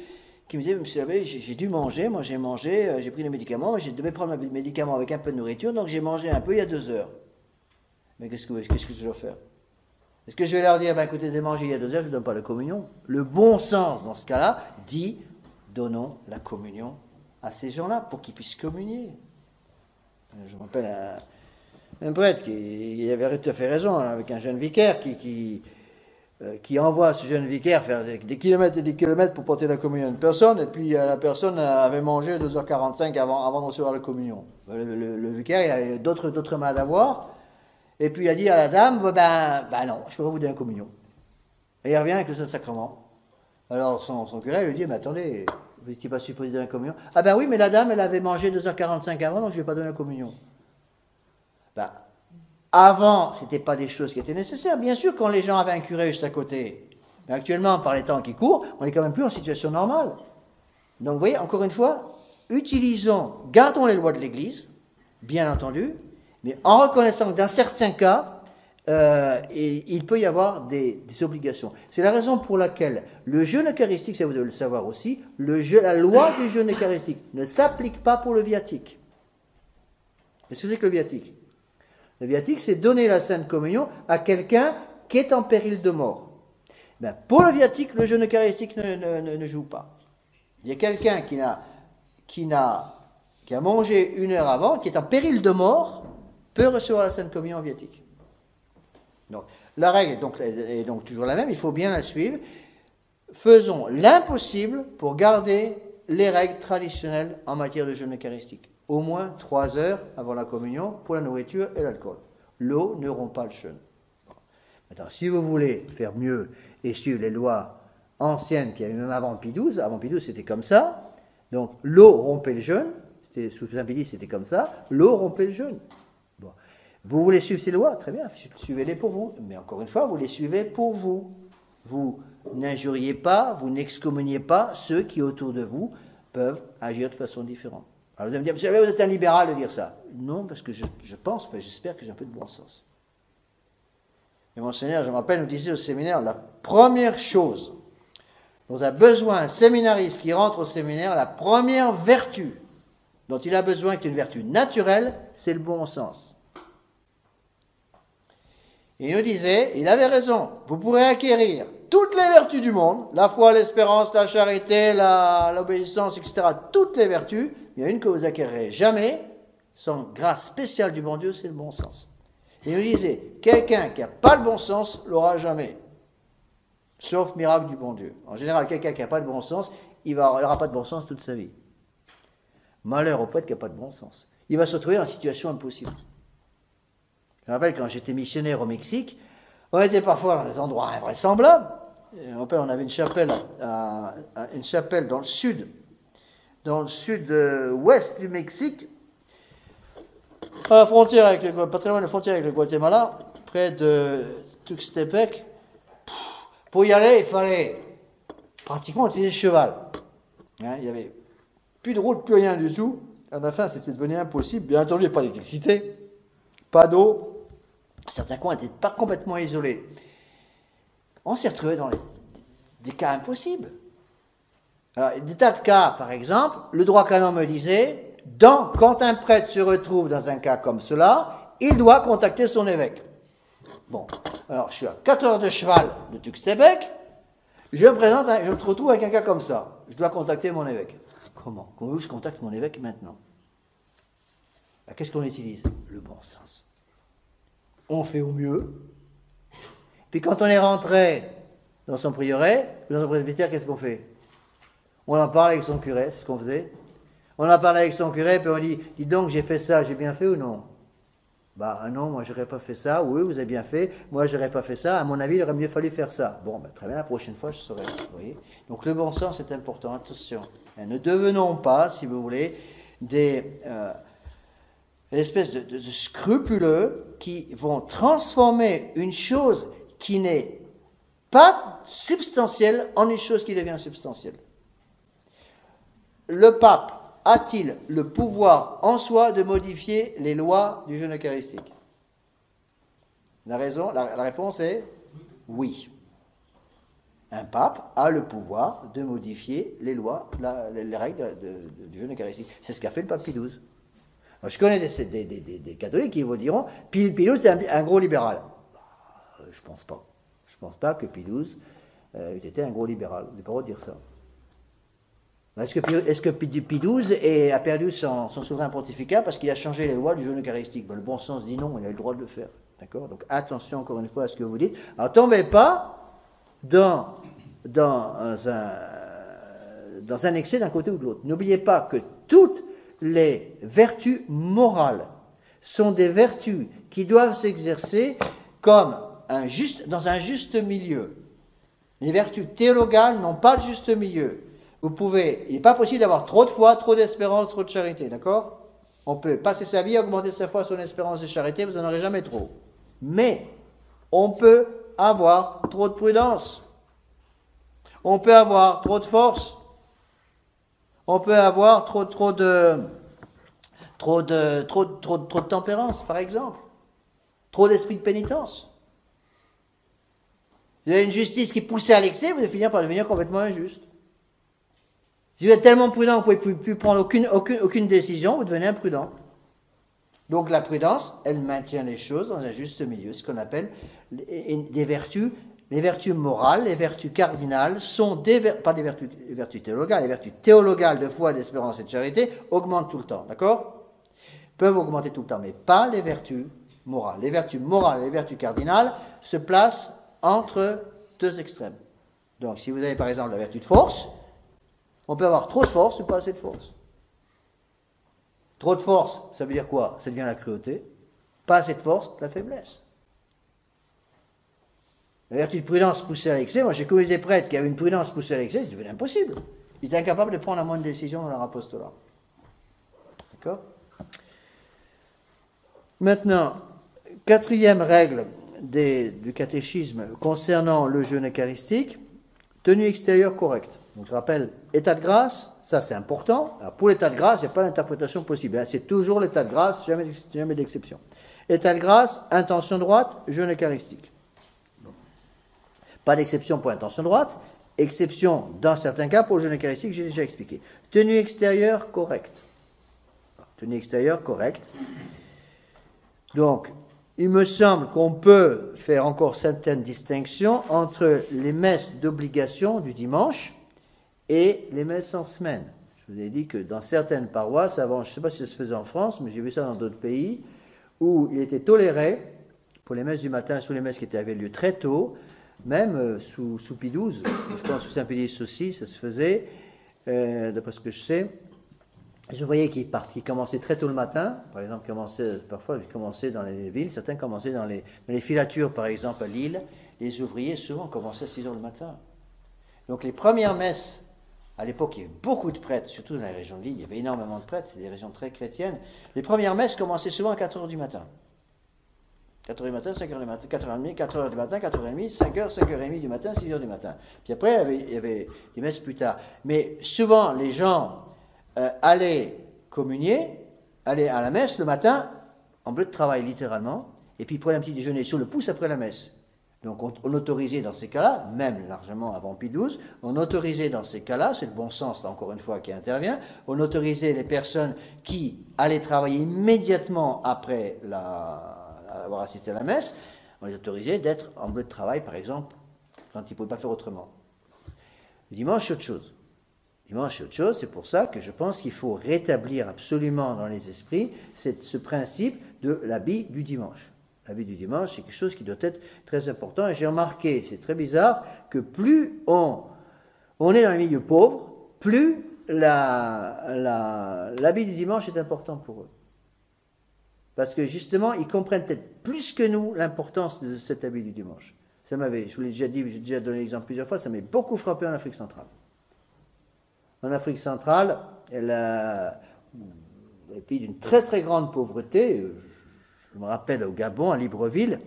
qui me disaient, monsieur l'abbé, j'ai dû manger, moi j'ai mangé, j'ai pris les médicaments, je devais prendre mes médicaments avec un peu de nourriture, donc j'ai mangé un peu il y a 2 heures. Mais qu'est-ce que je dois faire? Est-ce que je vais leur dire, ben écoutez, j'ai mangé il y a 2 heures, je ne donne pas la communion? Le bon sens dans ce cas-là dit, donnons la communion à ces gens-là pour qu'ils puissent communier. Je me rappelle un prêtre qui avait tout à fait raison, avec un jeune vicaire qui envoie ce jeune vicaire faire des kilomètres et des kilomètres pour porter la communion à une personne, et puis la personne avait mangé 2h45 avant de recevoir la communion. Le vicaire, il avait d'autres malades à voir, et puis il a dit à la dame, ben non, je ne peux pas vous donner la communion. Et il revient avec le Saint-Sacrement. Alors son curé lui dit, mais attendez, vous n'étiez pas supposé donner la communion? Ah ben oui, mais la dame, elle avait mangé 2h45 avant, donc je ne vais pas donner la communion. Ben, avant, ce n'était pas des choses qui étaient nécessaires. Bien sûr, quand les gens avaient un curé juste à côté. Mais actuellement, par les temps qui courent, on n'est quand même plus en situation normale. Donc vous voyez, encore une fois, gardons les lois de l'Église, bien entendu, mais en reconnaissant que dans certains cas, il peut y avoir des obligations. C'est la raison pour laquelle le jeûne eucharistique, ça vous devez le savoir aussi, la loi du jeûne eucharistique ne s'applique pas pour le viatique. Qu'est-ce que c'est que le viatique? Le viatique, c'est donner la Sainte Communion à quelqu'un qui est en péril de mort. Ben, pour le viatique, le jeûne eucharistique ne joue pas. Il y a quelqu'un qui a mangé 1 heure avant, qui est en péril de mort, peut recevoir la Sainte Communion en viatique. Donc, la règle est donc toujours la même, il faut bien la suivre. Faisons l'impossible pour garder les règles traditionnelles en matière de jeûne eucharistique. Au moins 3 heures avant la communion pour la nourriture et l'alcool. L'eau ne rompt pas le jeûne. Maintenant, si vous voulez faire mieux et suivre les lois anciennes qu'il y avait même avant Pie XII c'était comme ça, donc l'eau rompait le jeûne, sous Saint Pie X c'était comme ça, l'eau rompait le jeûne. Bon. Vous voulez suivre ces lois? Très bien, suivez-les pour vous. Mais encore une fois, vous les suivez pour vous. Vous n'injuriez pas, vous n'excommuniez pas ceux qui autour de vous peuvent agir de façon différente. Alors vous allez me dire, vous savez, vous êtes un libéral de dire ça. Non, parce que j'espère que j'ai un peu de bon sens. Et Monseigneur, je me rappelle, nous disait au séminaire, la première chose dont a besoin un séminariste qui rentre au séminaire, la première vertu dont il a besoin, qui est une vertu naturelle, c'est le bon sens. Il nous disait, il avait raison, vous pourrez acquérir toutes les vertus du monde, la foi, l'espérance, la charité, l'obéissance, etc., toutes les vertus, il y a une que vous acquérerez jamais, sans grâce spéciale du bon Dieu, c'est le bon sens. Il nous disait, quelqu'un qui n'a pas le bon sens l'aura jamais, sauf miracle du bon Dieu. En général, quelqu'un qui n'a pas de bon sens, il n'aura pas de bon sens toute sa vie. Malheur au prêtre qui n'a pas de bon sens. Il va se retrouver en situation impossible. Je me rappelle quand j'étais missionnaire au Mexique, on était parfois dans des endroits invraisemblables. Je me rappelle, on avait une chapelle dans le sud, ouest du Mexique, à la frontière pas très loin de la frontière avec le Guatemala, près de Tuxtepec. Pour y aller, il fallait pratiquement utiliser le cheval. Il n'y avait plus de route, plus rien du tout. À la fin, c'était devenu impossible. Bien entendu, il n'y a pas d'électricité, pas d'eau. Certains coins n'étaient pas complètement isolés. On s'est retrouvé dans des cas impossibles. Alors, des tas de cas, par exemple, le droit canon me disait, quand un prêtre se retrouve dans un cas comme cela, il doit contacter son évêque. Bon, alors je suis à 4 heures de cheval de Tuxtébec, je me retrouve avec un cas comme ça. Je dois contacter mon évêque. Comment je contacte mon évêque maintenant? Qu'est-ce qu'on utilise? Le bon sens. On fait au mieux. Puis quand on est rentré dans son prieuré, dans son presbytère, qu'est-ce qu'on fait? On en parle avec son curé, c'est ce qu'on faisait. On en parle avec son curé, puis on dit, dis donc, j'ai fait ça, j'ai bien fait ou non? Non, moi j'aurais pas fait ça. Oui, vous avez bien fait. Moi j'aurais pas fait ça. À mon avis, il aurait mieux fallu faire ça. Bon, très bien, la prochaine fois je saurai. Vous voyez. Donc le bon sens est important, attention. Ne devenons pas, si vous voulez, des espèces de scrupuleux qui vont transformer une chose qui n'est pas substantielle en une chose qui devient substantielle. Le pape a-t-il le pouvoir en soi de modifier les lois du jeûne eucharistique? La réponse est oui. Un pape a le pouvoir de modifier les lois, les règles du jeûne eucharistique. C'est ce qu'a fait le pape Pie XII. Alors, je connais des catholiques qui vous diront Pie XII était un gros libéral. Je pense pas. Je pense pas que Pie XII était un gros libéral. Vous n'avez pas le droit de dire ça. Est-ce que Pie XII a perdu son souverain pontificat parce qu'il a changé les lois du jeûne eucharistique? Le bon sens dit non, il a le droit de le faire. D'accord? Donc attention encore une fois à ce que vous dites. Alors tombez pas dans un excès d'un côté ou de l'autre. N'oubliez pas que toutes les vertus morales sont des vertus qui doivent s'exercer comme dans un juste milieu. Les vertus théologales n'ont pas de juste milieu. Il n'est pas possible d'avoir trop de foi, trop d'espérance, trop de charité, d'accord? On peut passer sa vie à augmenter sa foi, son espérance et charité, vous n'en aurez jamais trop. Mais, on peut avoir trop de prudence. On peut avoir trop de force. On peut avoir trop de tempérance, par exemple. Trop d'esprit de pénitence. Vous avez une justice qui pousse à l'excès, vous allez finir par devenir complètement injuste. Si vous êtes tellement prudent que vous ne pouvez plus prendre aucune décision, vous devenez imprudent. Donc la prudence, elle maintient les choses dans un juste milieu, ce qu'on appelle des vertus. Les vertus morales, les vertus cardinales sont pas des vertus théologales, les vertus théologales de foi, d'espérance et de charité augmentent tout le temps, d'accord? Peuvent augmenter tout le temps, mais pas les vertus morales. Les vertus morales et les vertus cardinales se placent entre deux extrêmes. Donc si vous avez par exemple la vertu de force, on peut avoir trop de force ou pas assez de force. Trop de force, ça veut dire quoi? Ça devient la cruauté. Pas assez de force, la faiblesse. La vertu de prudence poussée à l'excès, moi j'ai connu des prêtres qui avaient une prudence poussée à l'excès, c'est devenu impossible. Ils étaient incapables de prendre la moindre décision dans leur apostolat. D'accord? Maintenant, quatrième règle du catéchisme concernant le jeûne eucharistique, tenue extérieure correcte. Donc je rappelle, état de grâce, ça c'est important. Alors pour l'état de grâce, il n'y a pas d'interprétation possible. C'est toujours l'état de grâce, jamais d'exception. État de grâce, intention droite, jeûne eucharistique. Pas d'exception pour l'intention droite, exception dans certains cas pour le jeûne eucharistique, j'ai déjà expliqué. Tenue extérieure correcte. Tenue extérieure correcte. Donc, il me semble qu'on peut faire encore certaines distinctions entre les messes d'obligation du dimanche et les messes en semaine. Je vous ai dit que dans certaines paroisses, avant, je ne sais pas si ça se faisait en France, mais j'ai vu ça dans d'autres pays, où il était toléré, pour les messes du matin, sous les messes qui avaient lieu très tôt, même sous Pie XII, je pense sous Saint-Pédis aussi, ça se faisait, d'après ce que je sais. Je voyais qu'ils commençaient très tôt le matin, par exemple, parfois ils commençaient dans les villes, certains commençaient dans les filatures, par exemple à Lille, les ouvriers souvent commençaient à 6 heures le matin. Donc les premières messes, à l'époque il y avait beaucoup de prêtres, surtout dans la région de Lille, il y avait énormément de prêtres, c'est des régions très chrétiennes, les premières messes commençaient souvent à 4 heures du matin. 4 heures du matin, 5 heures du matin, 4h30, 4 heures du matin, 4h30, 5 heures, 5h30 du matin, 6 heures du matin. Puis après, il y avait des messes plus tard. Mais souvent, les gens allaient communier, allaient à la messe le matin, en bleu de travail littéralement, et puis prenaient un petit déjeuner sur le pouce après la messe. Donc on autorisait dans ces cas-là, même largement avant Pie XII, on autorisait dans ces cas-là, c'est le bon sens encore une fois qui intervient, on autorisait les personnes qui allaient travailler immédiatement après avoir assisté à la messe, on les autorisait d'être en bleu de travail par exemple, quand ils ne pouvaient pas faire autrement. Le dimanche c'est autre chose. Le dimanche c'est autre chose, c'est pour ça que je pense qu'il faut rétablir absolument dans les esprits ce principe de l'habit du dimanche. L'habit du dimanche, c'est quelque chose qui doit être très important. Et j'ai remarqué, c'est très bizarre, que plus on est dans les milieux pauvres, plus l'habit du dimanche est important pour eux. Parce que justement, ils comprennent peut-être plus que nous l'importance de cet habit du dimanche. Je vous l'ai déjà dit, j'ai déjà donné l'exemple plusieurs fois, ça m'est beaucoup frappé en Afrique centrale. En Afrique centrale, les pays d'une très très grande pauvreté, je me rappelle au Gabon, à Libreville,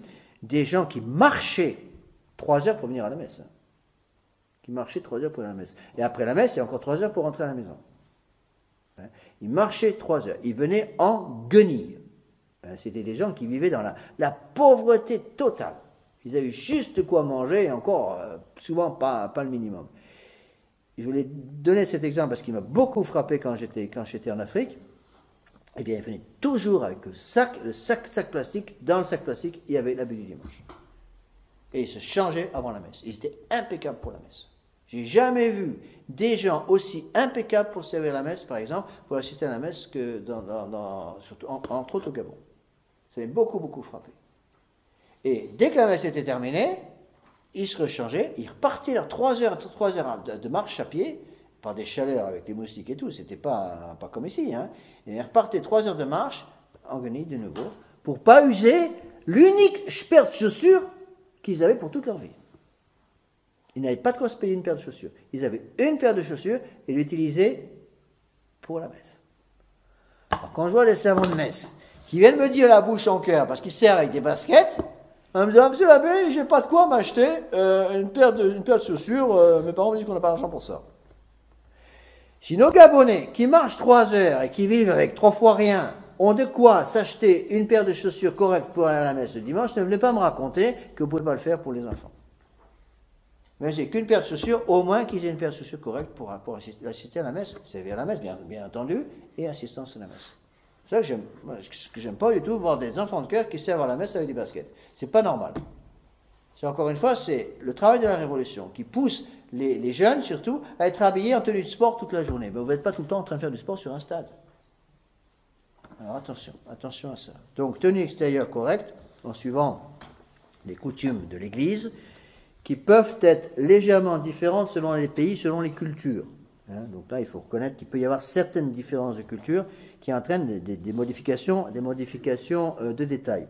des gens qui marchaient 3 heures pour venir à la messe. Qui marchaient 3 heures pour aller à la messe. Et après la messe, il y a encore 3 heures pour rentrer à la maison. Ils marchaient 3 heures. Ils venaient en guenilles. C'était des gens qui vivaient dans la pauvreté totale. Ils avaient juste quoi manger et encore, souvent pas le minimum. Je voulais donner cet exemple parce qu'il m'a beaucoup frappé quand j'étais en Afrique. Eh bien, ils venaient toujours avec le sac plastique. Dans le sac plastique, il y avait l'habit du dimanche. Et ils se changeaient avant la messe. Ils étaient impeccables pour la messe. J'ai jamais vu des gens aussi impeccables pour servir la messe, par exemple, pour assister à la messe, que surtout, entre autres au Gabon. Ça m'a beaucoup, beaucoup frappé. Et dès que la messe était terminée, ils se rechangeaient, ils repartaient leurs 3 heures de marche à pied, par des chaleurs avec les moustiques et tout, c'était pas comme ici, hein. Et ils repartaient 3 heures de marche, en guenilles de nouveau, pour pas user l'unique paire de chaussures qu'ils avaient pour toute leur vie. Ils n'avaient pas de quoi se payer une paire de chaussures. Ils avaient une paire de chaussures et l'utilisaient pour la messe. Alors quand je vois les servants de messe qui viennent me dire la bouche en cœur parce qu'ils servent avec des baskets, on me dit, monsieur l'abbé, j'ai pas de quoi m'acheter une paire de chaussures, mes parents me disent qu'on n'a pas d'argent pour ça. Si nos Gabonais qui marchent 3 heures et qui vivent avec 3 fois rien ont de quoi s'acheter une paire de chaussures correctes pour aller à la messe le dimanche, ne venez pas me raconter que vous ne pouvez pas le faire pour les enfants. Mais j'ai qu'une paire de chaussures, au moins qu'ils aient une paire de chaussures correctes pour assister à la messe, servir à la messe, bien entendu, et assistance à la messe. C'est ça que j'aime pas du tout, voir des enfants de cœur qui servent à la messe avec des baskets. C'est pas normal. C'est encore une fois, c'est le travail de la Révolution qui pousse les jeunes surtout à être habillés en tenue de sport toute la journée. Mais vous n'êtes pas tout le temps en train de faire du sport sur un stade. Alors attention à ça. Donc tenue extérieure correcte, en suivant les coutumes de l'Église, qui peuvent être légèrement différentes selon les pays, selon les cultures. Donc là, il faut reconnaître qu'il peut y avoir certaines différences de culture qui entraînent des modifications de détail.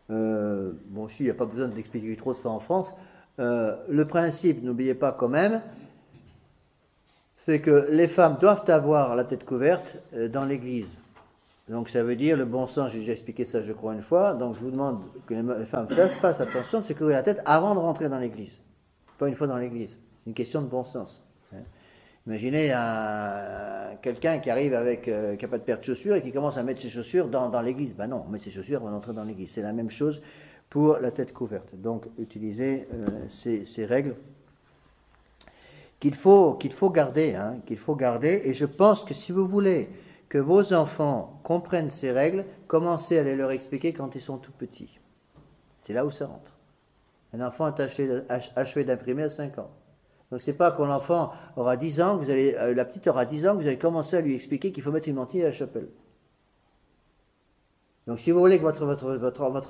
Bon, ici, il n'y a pas besoin d'expliquer trop ça en France. Le principe, n'oubliez pas quand même, c'est que les femmes doivent avoir la tête couverte dans l'église. Donc ça veut dire, le bon sens, j'ai déjà expliqué ça je crois une fois, donc je vous demande que les femmes fassent attention de se couvrir la tête avant de rentrer dans l'église. Pas une fois dans l'église. C'est une question de bon sens. Imaginez quelqu'un qui arrive qui n'a pas de paire de chaussures et qui commence à mettre ses chaussures dans l'église. Ben non, on met ses chaussures avant d'entrer dans l'église. C'est la même chose pour la tête couverte. Donc utilisez ces règles qu'il faut garder, et je pense que si vous voulez que vos enfants comprennent ces règles, commencez à les leur expliquer quand ils sont tout petits. C'est là où ça rentre. Un enfant est achevé d'imprimer à 5 ans. Donc c'est pas quand l'enfant aura 10 ans, la petite aura 10 ans, que vous allez commencer à lui expliquer qu'il faut mettre une mantille à la chapelle. Donc si vous voulez que votre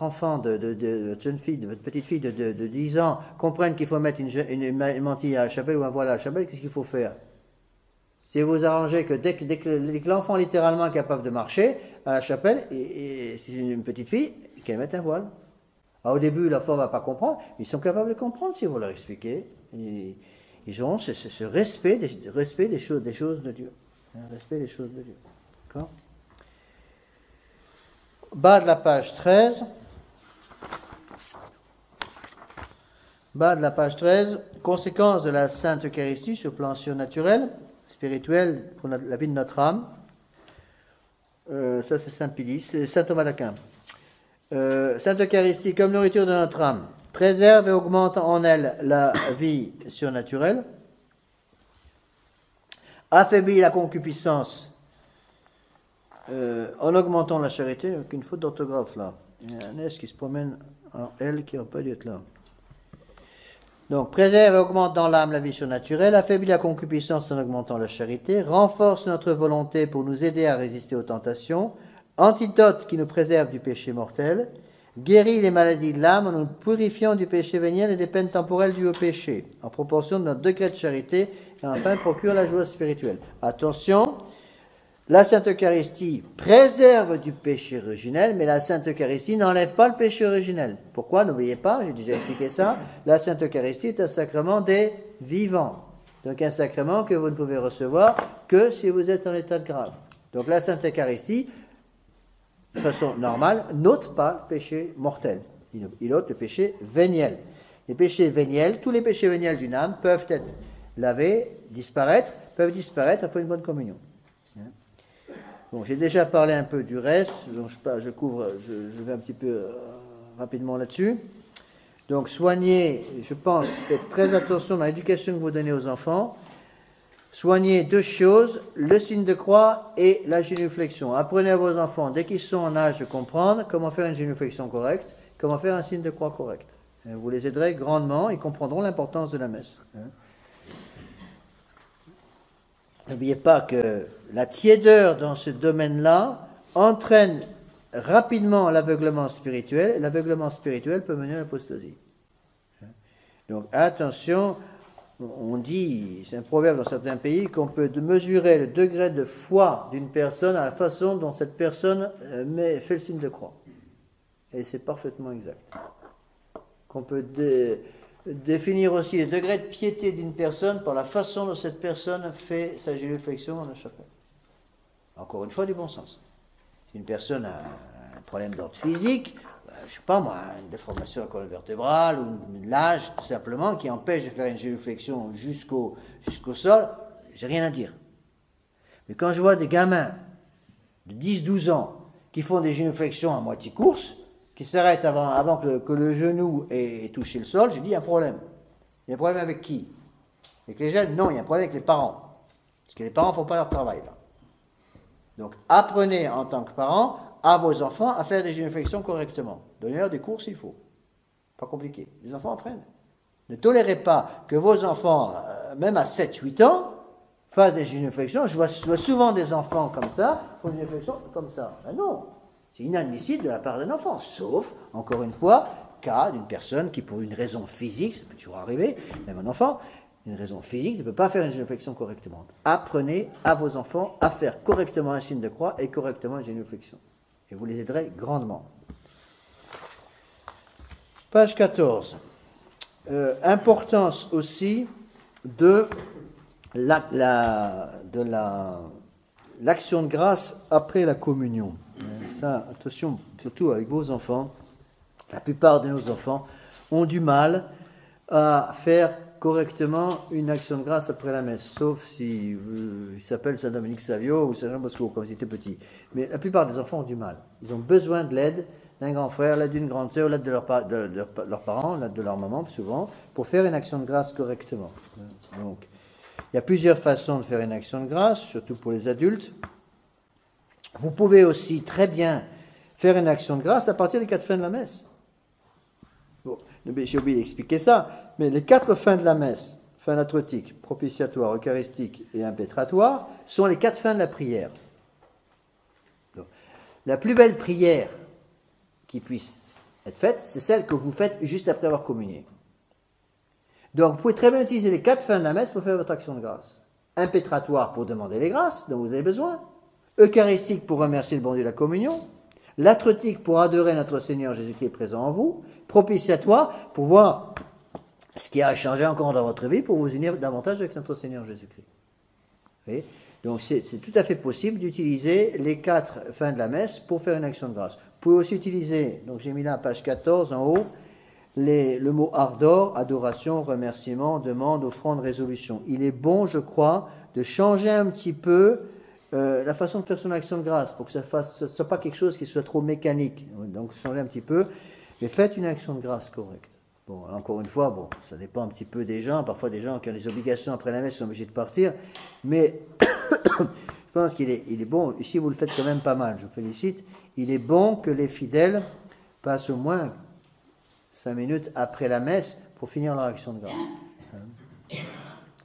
enfant, votre jeune fille, votre petite fille de 10 ans comprenne qu'il faut mettre une mantille à la chapelle ou un voile à la chapelle, qu'est-ce qu'il faut faire? Si vous arrangez que dès que l'enfant littéralement est capable de marcher à la chapelle, et si c'est une petite fille, qu'elle mette un voile. Alors, au début, l'enfant ne va pas comprendre, mais ils sont capables de comprendre si vous leur expliquez. Ils auront ce respect des choses de Dieu. Respect des choses de Dieu. D'accord? Bas de la page 13. Bas de la page 13. Conséquences de la Sainte Eucharistie sur le plan surnaturel, spirituel pour la vie de notre âme. Ça, c'est Saint Pilice, c'est Saint Thomas d'Aquin. Sainte Eucharistie, comme nourriture de notre âme, préserve et augmente en elle la vie surnaturelle, affaiblit la concupiscence en augmentant la charité. Donc une faute d'orthographe là. Il y a un S qui se promène en L qui n'aurait pas dû être là. Donc, préserve et augmente dans l'âme la vie surnaturelle, affaiblit la concupiscence en augmentant la charité, renforce notre volonté pour nous aider à résister aux tentations, antidote qui nous préserve du péché mortel, guérit les maladies de l'âme en nous purifiant du péché véniel et des peines temporelles dues au péché, en proportion de notre degré de charité, et enfin procure la joie spirituelle. Attention, la Sainte Eucharistie préserve du péché originel, mais la Sainte Eucharistie n'enlève pas le péché originel. Pourquoi? N'oubliez pas, j'ai déjà expliqué ça, la Sainte Eucharistie est un sacrement des vivants. Donc un sacrement que vous ne pouvez recevoir que si vous êtes en état de grâce. Donc la Sainte Eucharistie, de façon normale, n'ôte pas le péché mortel. Il ôte le péché véniel. Les péchés véniels, tous les péchés véniels d'une âme peuvent être lavés, peuvent disparaître après une bonne communion. Bon, j'ai déjà parlé un peu du reste, donc je vais un petit peu rapidement là-dessus. Donc, soignez, je pense, faites très attention dans l'éducation que vous donnez aux enfants. Soignez deux choses, le signe de croix et la génuflexion. Apprenez à vos enfants, dès qu'ils sont en âge de comprendre, comment faire une génuflexion correcte, comment faire un signe de croix correct. Vous les aiderez grandement, ils comprendront l'importance de la messe. N'oubliez pas que la tiédeur dans ce domaine-là entraîne rapidement l'aveuglement spirituel, et l'aveuglement spirituel peut mener à l'apostasie. Donc attention, on dit, c'est un proverbe dans certains pays, qu'on peut mesurer le degré de foi d'une personne à la façon dont cette personne fait le signe de croix. Et c'est parfaitement exact. Qu'on peut définir aussi le degré de piété d'une personne par la façon dont cette personne fait sa génuflexion dans la chapelle. Encore une fois, du bon sens. Si une personne a un problème d'ordre physique, je ne sais pas moi, une déformation de la colonne vertébrale ou une lâche, tout simplement, qui empêche de faire une génuflexion jusqu'au sol, j'ai rien à dire. Mais quand je vois des gamins de 10-12 ans qui font des génuflexions à moitié course, qui s'arrêtent avant que le genou ait touché le sol, j'ai dit il y a un problème. Il y a un problème avec qui? Avec les jeunes? Non, il y a un problème avec les parents. Parce que les parents ne font pas leur travail là. Donc apprenez en tant que parents à vos enfants à faire des génuflexions correctement. Donnez-leur des cours s'il faut. Pas compliqué. Les enfants apprennent. Ne tolérez pas que vos enfants, même à 7-8 ans, fassent des génuflexions. Je vois souvent des enfants comme ça, font des génuflexions comme ça. Ben non. C'est inadmissible de la part d'un enfant, sauf, encore une fois, cas d'une personne qui, pour une raison physique, ça peut toujours arriver, même un enfant, une raison physique ne peut pas faire une génuflexion correctement. Apprenez à vos enfants à faire correctement un signe de croix et correctement une génuflexion. Et vous les aiderez grandement. Page 14. Importance aussi de l'action de grâce après la communion. Ça, attention, surtout avec vos enfants. La plupart de nos enfants ont du mal à faire correctement une action de grâce après la messe, sauf si il s'appelle Saint-Dominique Savio ou Saint-Jean Bosco, comme ils étaient petits. Mais la plupart des enfants ont du mal. Ils ont besoin de l'aide d'un grand frère, l'aide d'une grande sœur, l'aide de leurs parents, l'aide de leur maman, souvent, pour faire une action de grâce correctement. Donc, il y a plusieurs façons de faire une action de grâce, surtout pour les adultes. Vous pouvez aussi très bien faire une action de grâce à partir des 4 fins de la messe. Bon, j'ai oublié d'expliquer ça, mais les 4 fins de la messe, fin latretique, propitiatoire, eucharistique et impétratoire, sont les 4 fins de la prière. Donc, la plus belle prière qui puisse être faite, c'est celle que vous faites juste après avoir communié. Donc, vous pouvez très bien utiliser les 4 fins de la messe pour faire votre action de grâce. Impétratoire pour demander les grâces dont vous avez besoin. Eucharistique pour remercier le bon Dieu de la communion. Latretique pour adorer notre Seigneur Jésus-Christ présent en vous. Propitiatoire pour voir ce qui a changé encore dans votre vie pour vous unir davantage avec notre Seigneur Jésus-Christ. Vous voyez ? Donc, c'est tout à fait possible d'utiliser les 4 fins de la messe pour faire une action de grâce. Vous pouvez aussi utiliser, donc j'ai mis là à page 14 en haut, le mot ardor, adoration, remerciement, demande, offrande, résolution. Il est bon, je crois, de changer un petit peu la façon de faire son action de grâce, pour que ça ne soit pas quelque chose qui soit trop mécanique. Donc, changez un petit peu, mais faites une action de grâce correcte. Bon, encore une fois, bon, ça dépend un petit peu des gens. Parfois, des gens qui ont des obligations après la messe sont obligés de partir. Mais je pense qu'il est bon. Ici, vous le faites quand même pas mal. Je vous félicite. Il est bon que les fidèles passent au moins 5 minutes après la messe pour finir leur action de grâce.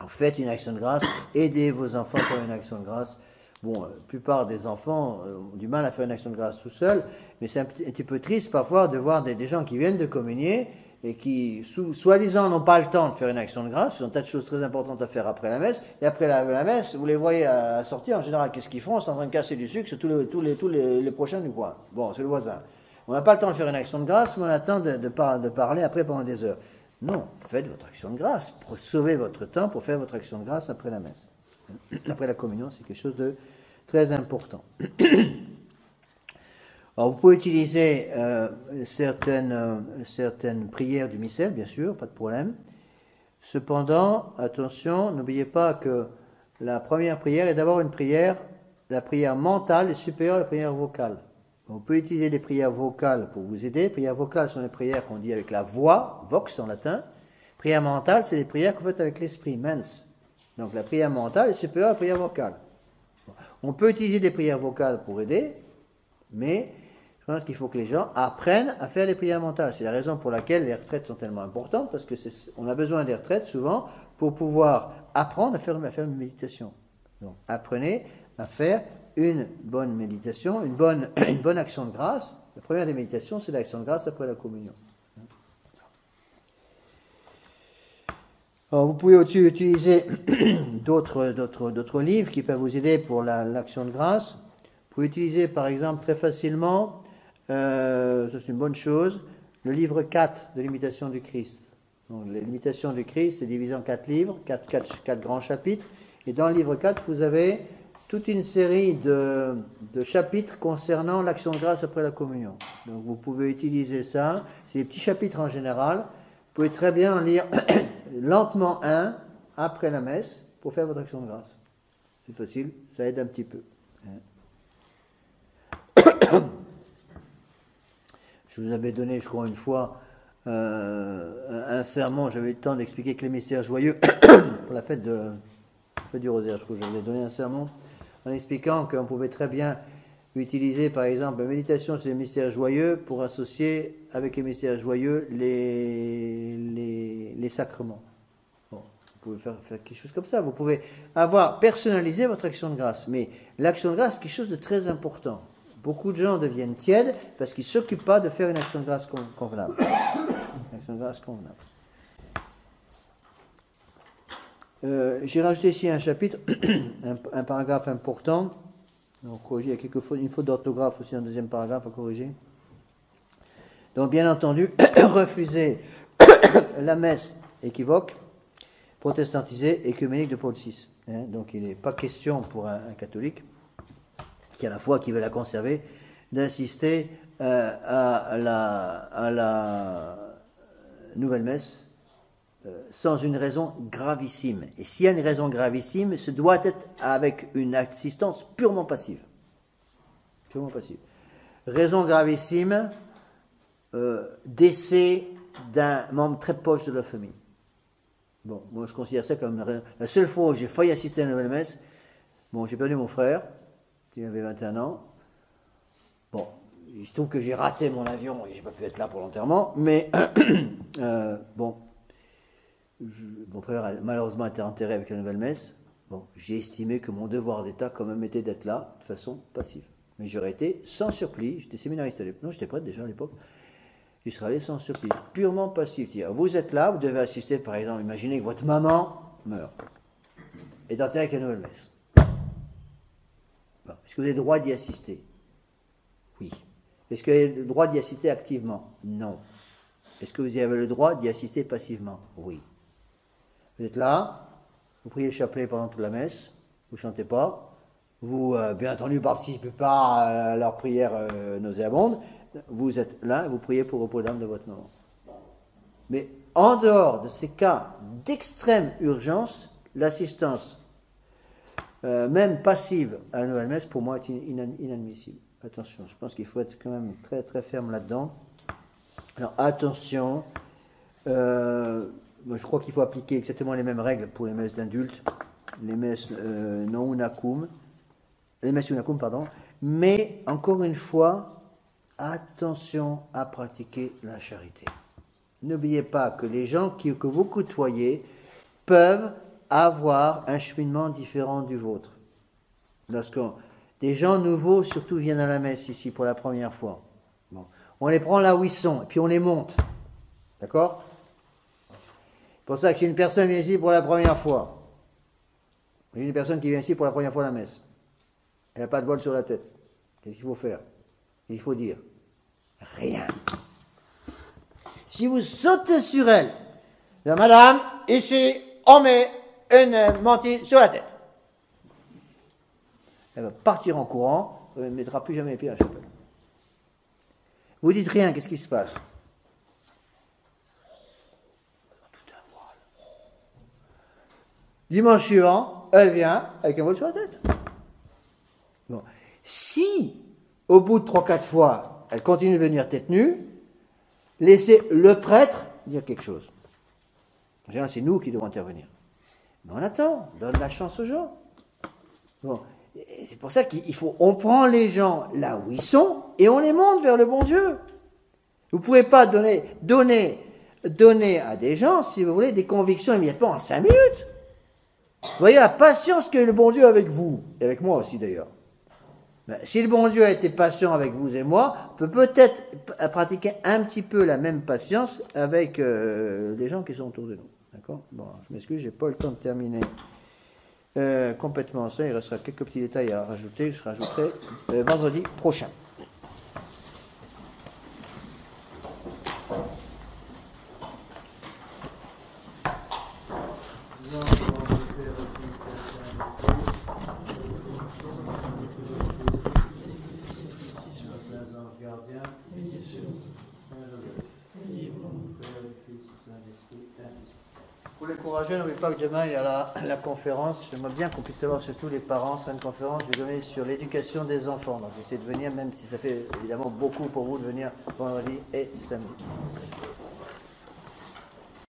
Faites une action de grâce. Aidez vos enfants à faire une action de grâce. Bon, la plupart des enfants ont du mal à faire une action de grâce tout seuls. Mais c'est un petit peu triste parfois de voir des gens qui viennent de communier et qui, soi-disant, n'ont pas le temps de faire une action de grâce. Ils ont tas de choses très importantes à faire après la messe. Et après la messe, vous les voyez sortir. En général, qu'est-ce qu'ils font? Ils sont en train de casser du sucre sur tous les prochains du coin. Bon, c'est le voisin. On n'a pas le temps de faire une action de grâce, mais on attend de parler après pendant des heures. Non, faites votre action de grâce. Pour sauver votre temps pour faire votre action de grâce après la messe. Après la communion, c'est quelque chose de très important. Alors, vous pouvez utiliser certaines prières du missel, bien sûr, pas de problème. Cependant, attention, n'oubliez pas que la première prière est d'abord une prière, la prière mentale est supérieure à la prière vocale. On peut utiliser des prières vocales pour vous aider. Les prières vocales sont les prières qu'on dit avec la voix, vox en latin. Prière mentale, c'est les prières qu'on fait avec l'esprit, mens. Donc la prière mentale est supérieure à la prière vocale. On peut utiliser des prières vocales pour aider, mais je pense qu'il faut que les gens apprennent à faire les prières mentales. C'est la raison pour laquelle les retraites sont tellement importantes, parce qu'on a besoin des retraites souvent pour pouvoir apprendre à faire une méditation. Donc apprenez à faire une bonne méditation, une bonne action de grâce. La première des méditations, c'est l'action de grâce après la communion. Alors, vous pouvez aussi utiliser d'autres livres qui peuvent vous aider pour l'action de grâce. Vous pouvez utiliser par exemple très facilement, ça c'est une bonne chose, le livre 4 de l'imitation du Christ. Donc, l'imitation du Christ est divisé en 4 livres, 4 grands chapitres. Et dans le livre 4, vous avez toute une série de chapitres concernant l'action de grâce après la communion. Donc vous pouvez utiliser ça. C'est des petits chapitres en général. Vous pouvez très bien en lire lentement un après la messe pour faire votre action de grâce. C'est facile, ça aide un petit peu. Je vous avais donné, je crois, une fois un sermon. J'avais eu le temps d'expliquer que les mystères joyeux pour la fête du rosaire. Je crois que j'avais donné un sermon en expliquant qu'on pouvait très bien utiliser, par exemple, la méditation sur les mystères joyeux pour associer avec les mystères joyeux les sacrements. Bon, vous pouvez faire quelque chose comme ça. Vous pouvez personnalisé votre action de grâce. Mais l'action de grâce, c'est quelque chose de très important. Beaucoup de gens deviennent tièdes parce qu'ils ne s'occupent pas de faire une action de grâce convenable. Une action de grâce convenable. J'ai rajouté ici un chapitre, un paragraphe important. Donc, il y a une faute d'orthographe aussi, un deuxième paragraphe à corriger. Donc, bien entendu, refuser la messe équivoque, protestantisée, écuménique de Paul VI. Donc, il n'est pas question pour un catholique qui a la foi, qui veut la conserver, d'insister à la nouvelle messe sans une raison gravissime. Et s'il y a une raison gravissime, ce doit être avec une assistance purement passive. Purement passive. Raison gravissime, décès d'un membre très proche de la famille. Bon, moi je considère ça comme la seule fois où j'ai failli assister à la nouvelle messe. Bon, j'ai perdu mon frère, qui avait 21 ans. Bon, il se trouve que j'ai raté mon avion et j'ai pas pu être là pour l'enterrement, mais bon. Mon frère a malheureusement été enterré avec la nouvelle messe. Bon, j'ai estimé que mon devoir d'État quand même était d'être là de façon passive. Mais j'aurais été sans surplis, j'étais séminariste à l'époque, non j'étais prêtre déjà à l'époque, je serais allé sans surplis, purement passif. Vous êtes là, vous devez assister par exemple, imaginez que votre maman meurt, est enterrée avec la nouvelle messe. Bon, est-ce que vous avez le droit d'y assister? Oui. Est-ce que vous avez le droit d'y assister activement? Non. Est-ce que vous avez le droit d'y assister passivement? Oui. Vous êtes là, vous priez le chapelet pendant toute la messe, vous ne chantez pas, vous, bien entendu, ne participez pas à leur prière nauséabonde, vous êtes là, vous priez pour le repos d'âme de votre maman. Mais en dehors de ces cas d'extrême urgence, l'assistance même passive à la nouvelle messe, pour moi, est inadmissible. Attention, je pense qu'il faut être quand même très très ferme là-dedans. Alors attention, je crois qu'il faut appliquer exactement les mêmes règles pour les messes d'adultes, les messes non unacum, les messes unacum, pardon. Mais encore une fois, attention à pratiquer la charité. N'oubliez pas que les gens que vous côtoyez peuvent avoir un cheminement différent du vôtre. Lorsque des gens nouveaux, surtout, viennent à la messe ici pour la première fois, bon, on les prend là où ils sont et puis on les monte. D'accord? C'est pour ça que si une personne vient ici pour la première fois, une personne qui vient ici pour la première fois à la messe, elle n'a pas de voile sur la tête, qu'est-ce qu'il faut faire? Il faut dire rien. Si vous sautez sur elle, madame, ici, on met une mantille sur la tête. Elle va partir en courant, elle ne mettra plus jamais les pieds à la chapelle. Vous dites rien, qu'est-ce qui se passe? Tout un voile. Dimanche suivant, elle vient avec un voile sur la tête. Bon. Si, au bout de 3-4 fois, elle continue de venir tête nue, laissez le prêtre dire quelque chose. En général, c'est nous qui devons intervenir. Mais on attend, on donne la chance aux gens. Bon. C'est pour ça on prend les gens là où ils sont et on les monte vers le bon Dieu. Vous ne pouvez pas donner à des gens, si vous voulez, des convictions immédiatement en 5 minutes. Vous voyez la patience que le bon Dieu a avec vous, et avec moi aussi d'ailleurs. Mais si le bon Dieu a été patient avec vous et moi, on peut peut-être pratiquer un petit peu la même patience avec les gens qui sont autour de nous. D'accord? Bon, je m'excuse, j'ai pas le temps de terminer complètement ça. Il restera quelques petits détails à rajouter. Je rajouterai vendredi prochain. Pour les courageux, n'oubliez pas que demain il y a la conférence. J'aimerais bien qu'on puisse savoir surtout les parents sur une conférence. Je vais donner sur l'éducation des enfants. Donc j'essaie de venir, même si ça fait évidemment beaucoup pour vous de venir vendredi et samedi.